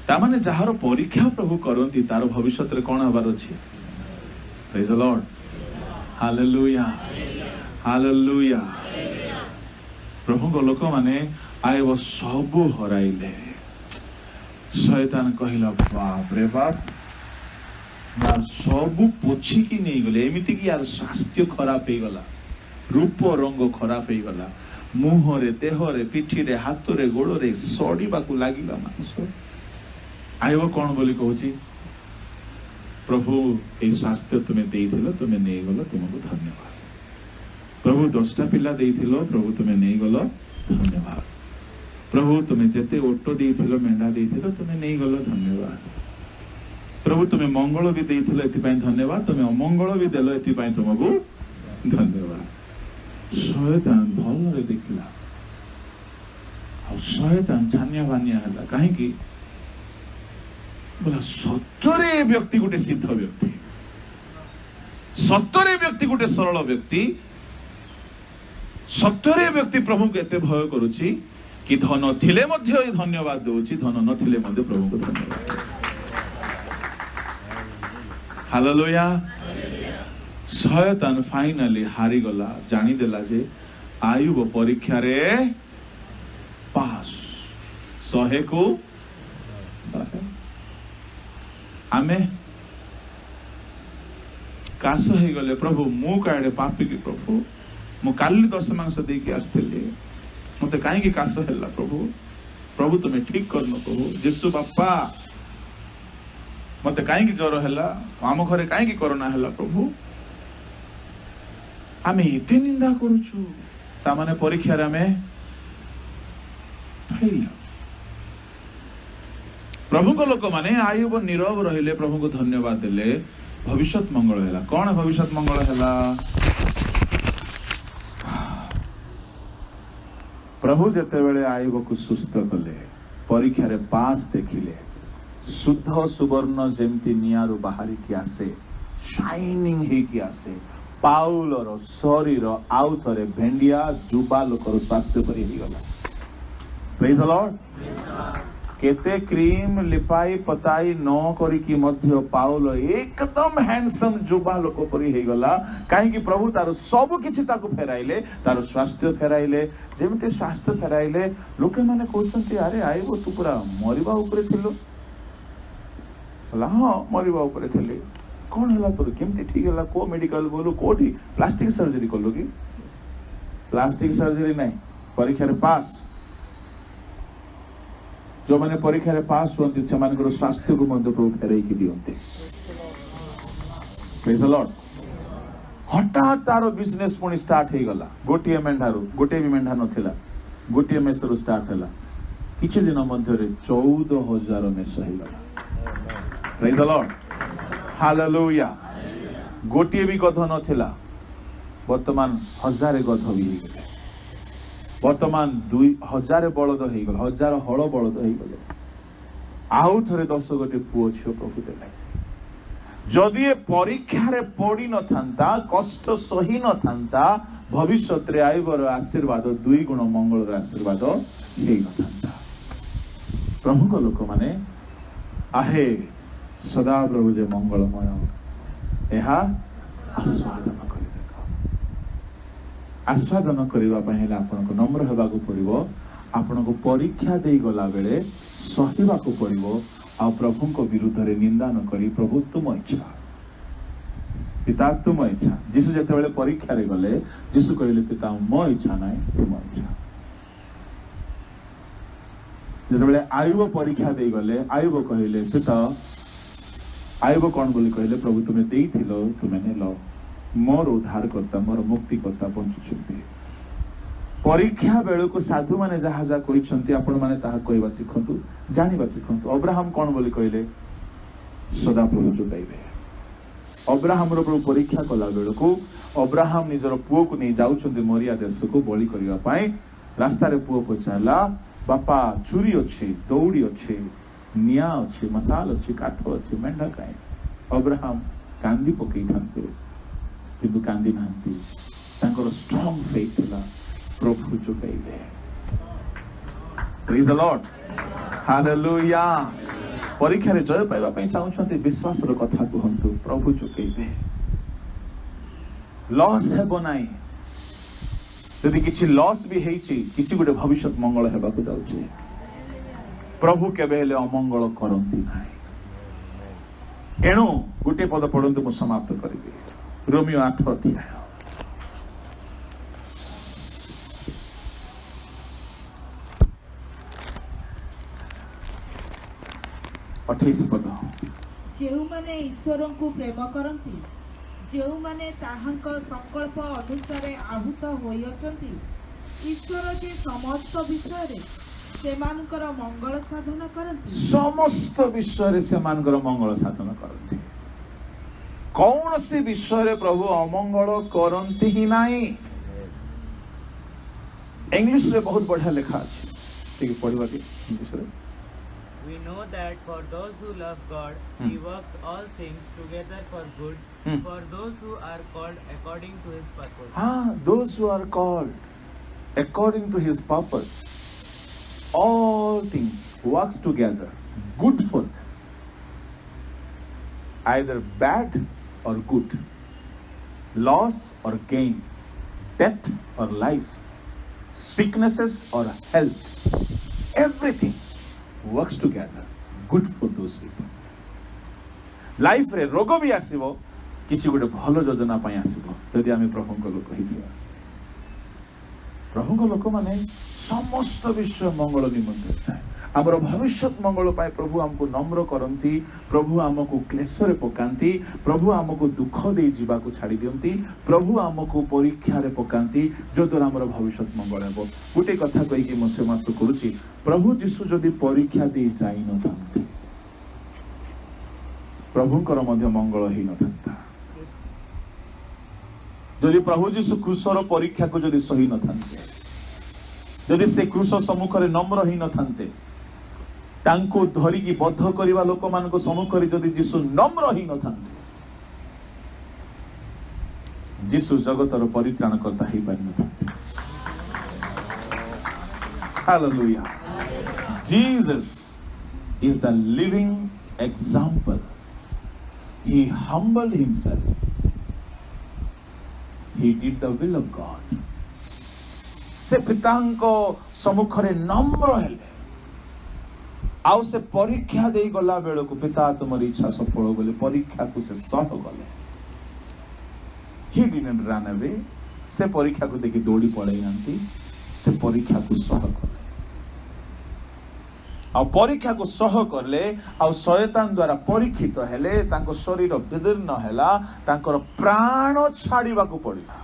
तामाने जहार परीक्षा प्रभु करती तार भविष्य रे कौन हबार अछि praise the Lord hallelujah hallelujah प्रभु को लोक माने आयब सब हराइले शैतान कहिला बाप रे बाप यार सब पोछी की नहीं गले एमिति कि यार स्वास्थ्य खराब हो गला रूप रंग खराब हो गला मुंह रे देह रे पिठी रे हाथ रे गोड़ रे सड़ीबा को लागिला मानस आयब कौन बोली कहूची प्रभु ये स्वास्थ्य तुम्हें देइथिलो तुम्हें नहीं गलो तुमको धन्यवाद प्रभु 10टा पिला देइथिलो प्रभु तुम्हें नहीं गलो धन्यवाद प्रभु तुम्हें जेते ओटो देइथिलो मेंढा देइथिलो तुम्हें नहीं गलो धन्यवाद प्रभु तुम्हें मंगल भी देइथिलो एथिपाई धन्यवाद तुम्हें अमंगल भी देलो एथिपाई तुमको धन्यवाद शैतान भल रे देखिला आ शैतान छानिया बानिया हला काहे की बोला सत्तरे व्यक्ति गोटे सिद्ध व्यक्ति सत्तरे व्यक्ति गोटे सरल व्यक्ति सत्तरे व्यक्ति प्रभु को एते भय करुची कि धन थिले मध्य धन्यवाद दउची धन नथिले मध्य प्रभु को धन्यवाद हालेलुया शयतान फाइनली हारी गला जानी देला जे आयुब परीक्षा रे पास 100 को 100 आमे काश हो गले प्रभु मु काड़े पापी की प्रभु मु काली 10 मांस देके आसथिली मते काहे काश हैला प्रभु प्रभु तुम्हें ठीक करनो प्रभु यीशु बापा मते काहे ज्वर हैला आम घरे काहे कोरोना हैला प्रभु आमे एते निंदा करूछु ता माने परीक्षा रे आमे फेल प्रभु को लोक माने आयुब नीरव रहिले प्रभु को धन्यवाद देले भविष्य मंगल हैला कौन भविष्य मंगल हैला प्रभु जेते बेले आयुब को सुस्थ कले परीक्षा रे पास देखिले शुद्ध सुवर्ण जेमती नियारू बाहरी की आसे शाइनिंग हे की आसे पाउलर शरीर आउ थरे भेंडिया जुबा लोकर स्वास्थ्य करी गला प्रेज द लॉर्ड केते क्रीम लिपाई पताई न करी की मध्य पाउल एकदम हैंडसम जुबा लोक परी हे गला काहे कि प्रभु तार सब किछि ताको फेराइले तार स्वास्थ्य फेराइले जेमते स्वास्थ्य फेराइले लोके माने कहउछंती अरे आइबो तू पूरा मरिबा ऊपर थिलो हाँ मरिबा ऊपर थिले कौन है तोर केमती ठीक है को मेडिकल बोलू कोठी प्लास्टिक सर्जरी कलु कि प्लास्टिक सर्जरी नहीं परीक्षा रे पास जो माने परीक्षा रे पास होती से मानकर स्वास्थ्य को मध्य प्रभु फेरई की दियंते प्रेज द लॉर्ड हठात तारो बिजनेस पुणी स्टार्ट हे गला गोटिए मेंढारू गोटे भी मेंढा नथिला गोटिए मेसरू स्टार्ट हला किछि दिन मध्य रे 14000 मेस हे गला प्रेज द लॉर्ड हालेलुया गोटे भी गध नथिला वर्तमान 1000 गध भी हे गले वर्तमान 2000 बलद हे गले 1000 हळ बलद हे गले आउ थरे 10 गोटे पुओ छियो प्रभु देले जदि ए परीक्षा रे पड़ी न थांता कष्ट सही न थांता भविष्य रे आइबर आशीर्वाद 2 गुण मंगल रे आशीर्वाद हे न थांता प्रभु को लोक माने आहे सदा प्रभु जे मंगलमय एहा आस्वादन करि देखो आस्वादन करिवा पय हेला आपन को नम्र हेबा को पड़िबो आपन को परीक्षा देई गला बेले सहिबा को पड़िबो आ प्रभु को विरुद्ध रे निंदा न करी प्रभु तुम इच्छा पिता तुम इच्छा जिसु जते बेले परीक्षा रे गले जिसु कहले पिता मो इच्छा नाही तुम इच्छा जते बेले आयुब परीक्षा देई गले आयुब कहले पिता आयुब कौन बोली कहले प्रभु तुम्हें देई थिलो तुमे ने लो मोर उद्धार करता मोर मुक्ति करता पहुंचुछंती परीक्षा बेल को साधु माने जहा जा कहिसंती आपण माने ताहा कहबा सिखंतु जानिबा सिखंतु अब्राहम कौन बोली कहले सदा प्रभु जुगाइबे अब्राहम रो प्रभु परीक्षा कला बेल को अब्राहम निजर पुओ को नहीं जाउछंती मोरिया देश को बलि करिवा पाई रास्ता रे पुओ पचाला बापा चुरी अछि दौड़ी अछि निया अच्छी मसाल अच्छी काठ अच्छी मेंढा काए अब्राहम कांदी पकई थांते किंतु कांदी नांती तांकर स्ट्रांग फेथ ला प्रभु जुगाइबे प्रेज द लॉर्ड हालेलुया परीक्षा रे जय पाइबा पई चाहुछंती विश्वास रो कथा कहंतु प्रभु जुगाइबे लॉस है बनाई यदि किछि लॉस भी हेछि किछि गुटे भविष्य मंगल हेबा को जाउछि प्रभु केबे हेले अमंगल करंती नाही एणु गोटे पद पढ़ंतु मु समाप्त करिबे रोमियो 8 अध्याय 28 पद जेउ माने ईश्वर को प्रेम करंती जेउ माने ताहांक संकल्प अनुसार आहूत होई अछंती ईश्वर जे समस्त विषय रे सेमानकर मंगल साधन करंती समस्त विषय रे सेमानकर मंगल साधन करंती कौन से विषय रे प्रभु अमंगल करंती ही नाही इंग्लिश रे बहुत बढ़िया लिखा अछि ठीक पढ़िबा के इंग्लिश रे We know that for those who love God, He works all things together for good, for those who are called according to His purpose. Those who are called according to His purpose, all things works together, good for them. Either bad or good, loss or gain, death or life, sicknesses or health, everything works together good for those people. Life रे रोग भी आसीबो किछि गोटे भलो योजना पई आसीबो यदि आमे प्रभुଙ୍କ लोक हिथिया प्रभुଙ୍କ लोक माने समस्त विश्व मंगल निमंत्रण थाए आमर भविष्य मंगल पाए प्रभु हमको नम्र करती प्रभु आमको क्लेश रे पकांती प्रभु आमको दुख दे जीवा को छाड़ी दियंती प्रभु आमको परीक्षा रे पकांती जो द्वारा आमर भविष्य मंगल हेबो गोटे कथा कहि कि म समाप्त करूची प्रभु यीशु जदि परीक्षा दे जाई न थांते प्रभुଙ୍କର ମଧ୍ୟ मंगल ही न थांता जदि प्रभु यीशु क्रूसर परीक्षा को जदि सही न थांते जदि से क्रूस सम्मुख रे नम्र ही न थांते तांको धरिकी बद्ध करिवा लोक मानको सम्मुख रे जदि यीशु नम्र ही न थांते यीशु जगतर परित्राण करता ही पारि न थांते hallelujah Jesus is the living example. He humbled himself. He did the will of God. से पितांको सम्मुखरे नम्र हेले आउ से परीक्षा दे गला बेल को पिता तुमर इच्छा सफल बोले परीक्षा को से सह गले He didn't run away. से परीक्षा को देखि दौड़ी पड़े नांती से परीक्षा को सह गले आ परीक्षा को सह करले आ शैतान द्वारा परीक्षित हेले तांको शरीर विदीर्ण हैला तांकर प्राण छाड़ीबा को पड़िला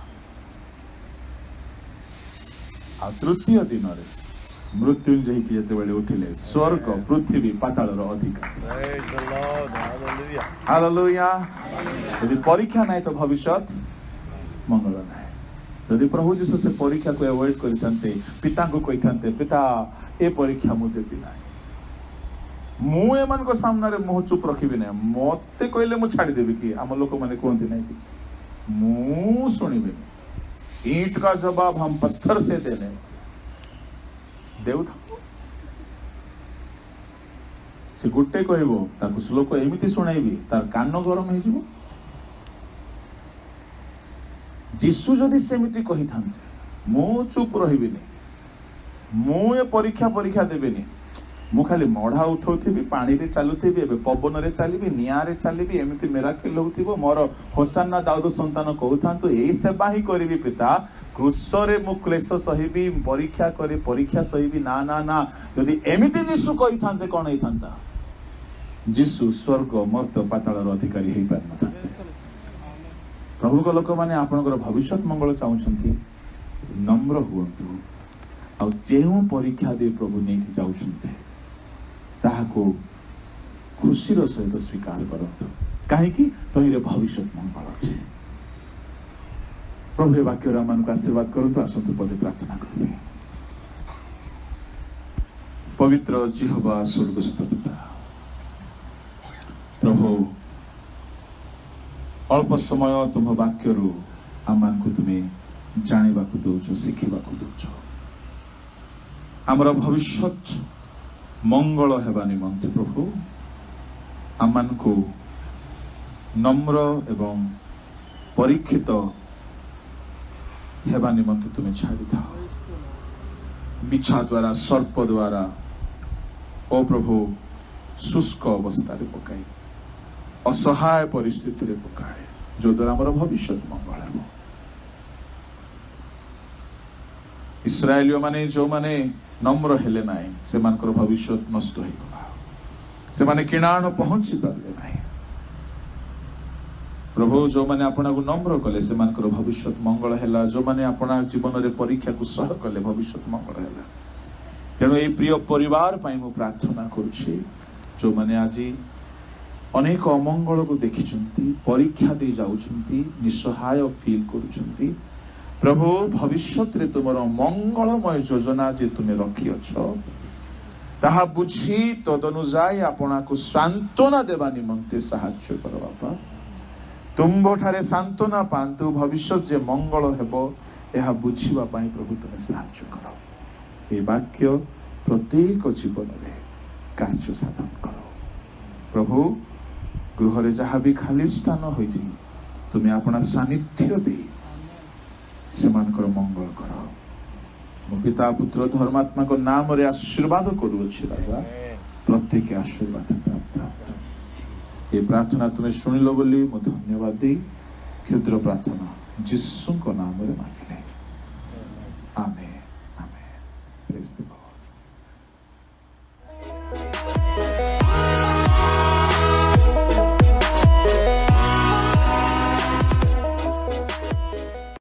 आ तृतीय दिन रे मृत्युंजय की जेते बेले उठिले स्वर्ग पृथ्वी पाताल रो अधिकार Praise the Lord. Hallelujah. Hallelujah यदि परीक्षा नहीं तो भविष्यत मंगल नहीं यदि प्रभु यीशु से परीक्षा को अवॉइड करितांते पिता को कहितांते पिता ए परीक्षा मु देबी नाही मु एमन को सामने रे मुह चुप रखिबी नै मते कहले मु छाड़ी देबी कि हम लोक माने कोंती नै कि मु सुनिबे ईंट का जवाब हम पत्थर से देने देउ था से गुट्टे कहबो ताको श्लोक एमिति सुनाइबी तार कान गरम हे जिवो जीसु जदि सेमिति कहि थांते मु चुप रहिबी नै मु ए परीक्षा देबेनी मु खाली मढ़ा उठौथिबी पानी रे चालुथिबी एबे पवन रे चालिबी निया रे चालिबी एमिति मिराकल होथिबो मोर होसाना दाऊद संतान कहउथांतु एई सेवा ही करिबी पिता क्रूस रे मु क्लेश सहिबी परीक्षा करे परीक्षा सहिबी ना ना ना यदि एमिति जीसु कहि थांते कोन हे थांता जीसु स्वर्ग मर्त पाताल रो अधिकारी हे पार न थांते प्रभु को लोक माने आपनकर भविष्य मंगल चाहउछंती नम्र हुअन्तु आ जेउ परीक्षा दे प्रभु नै कि जाउछंती ताहाको खुशीर सहित स्वीकार करतु काहेकि तहिरे भविष्य मंगल अछि प्रभु ए वाक्य रामान को आशीर्वाद करतु आसंतु पदे प्रार्थना करिबे पवित्र जिह्वा स्वर्गस्थ पिता प्रभु अल्प समय तुम वाक्य रु आमान को तुम्हें जानिबा को दउछो सिखिबा को दउछो हमर भविष्य मंगल हेबा निमंते प्रभु आमान को नम्र एवं परीक्षित हेबा निमंते तुम्हें छाड़ी था बिछा द्वारा सर्प द्वारा ओ प्रभु शुष्क अवस्था रे पकाई असहाय परिस्थिति रे पकाए जो द्वारा हमर भविष्य मंगल हेबो इस्राएलियो माने जो माने नम्र हेले नाई से मानकर भविष्य नष्ट हो गला से माने किणाण पहुंची पारले नाई प्रभु जो माने आपना को नम्र कले से मानकर भविष्य मंगल हेला जो माने आपना जीवन रे परीक्षा को सह कले भविष्य मंगल हेला तेणु ए प्रिय परिवार पाई मु प्रार्थना करूछी जो माने आजी अनेक अमंगल को देखिचंती परीक्षा दे जाउचंती निसहाय फील करूचंती प्रभु भविष्य रे तुमर मंगलमय योजना जे तुम्हें रखी अछो ताहा बुझी तदनुजाई आपना को सांत्वना देवा निमंते साहाय्य कर बापा तुम्बो ठारे सांत्वना पांतु भविष्य जे मंगल हेबो एहा बुझिबा पई प्रभु तुमे साहाय्य करो ए वाक्य प्रत्येक जीवन रे कार्य साधन करो प्रभु गृह रे जहा भी खाली स्थान होई जी तुमे आपना सानिध्य दे सेमानकर मंगल कर पिता पुत्र धर्मात्मा को नाम रे आशीर्वाद करूछि राजा प्रत्येक आशीर्वाद प्राप्त ये प्रार्थना तुम्हें शुणिल बोली मु धन्यवाद दे क्षुद्र प्रार्थना जीसु नाम रे मांगिले।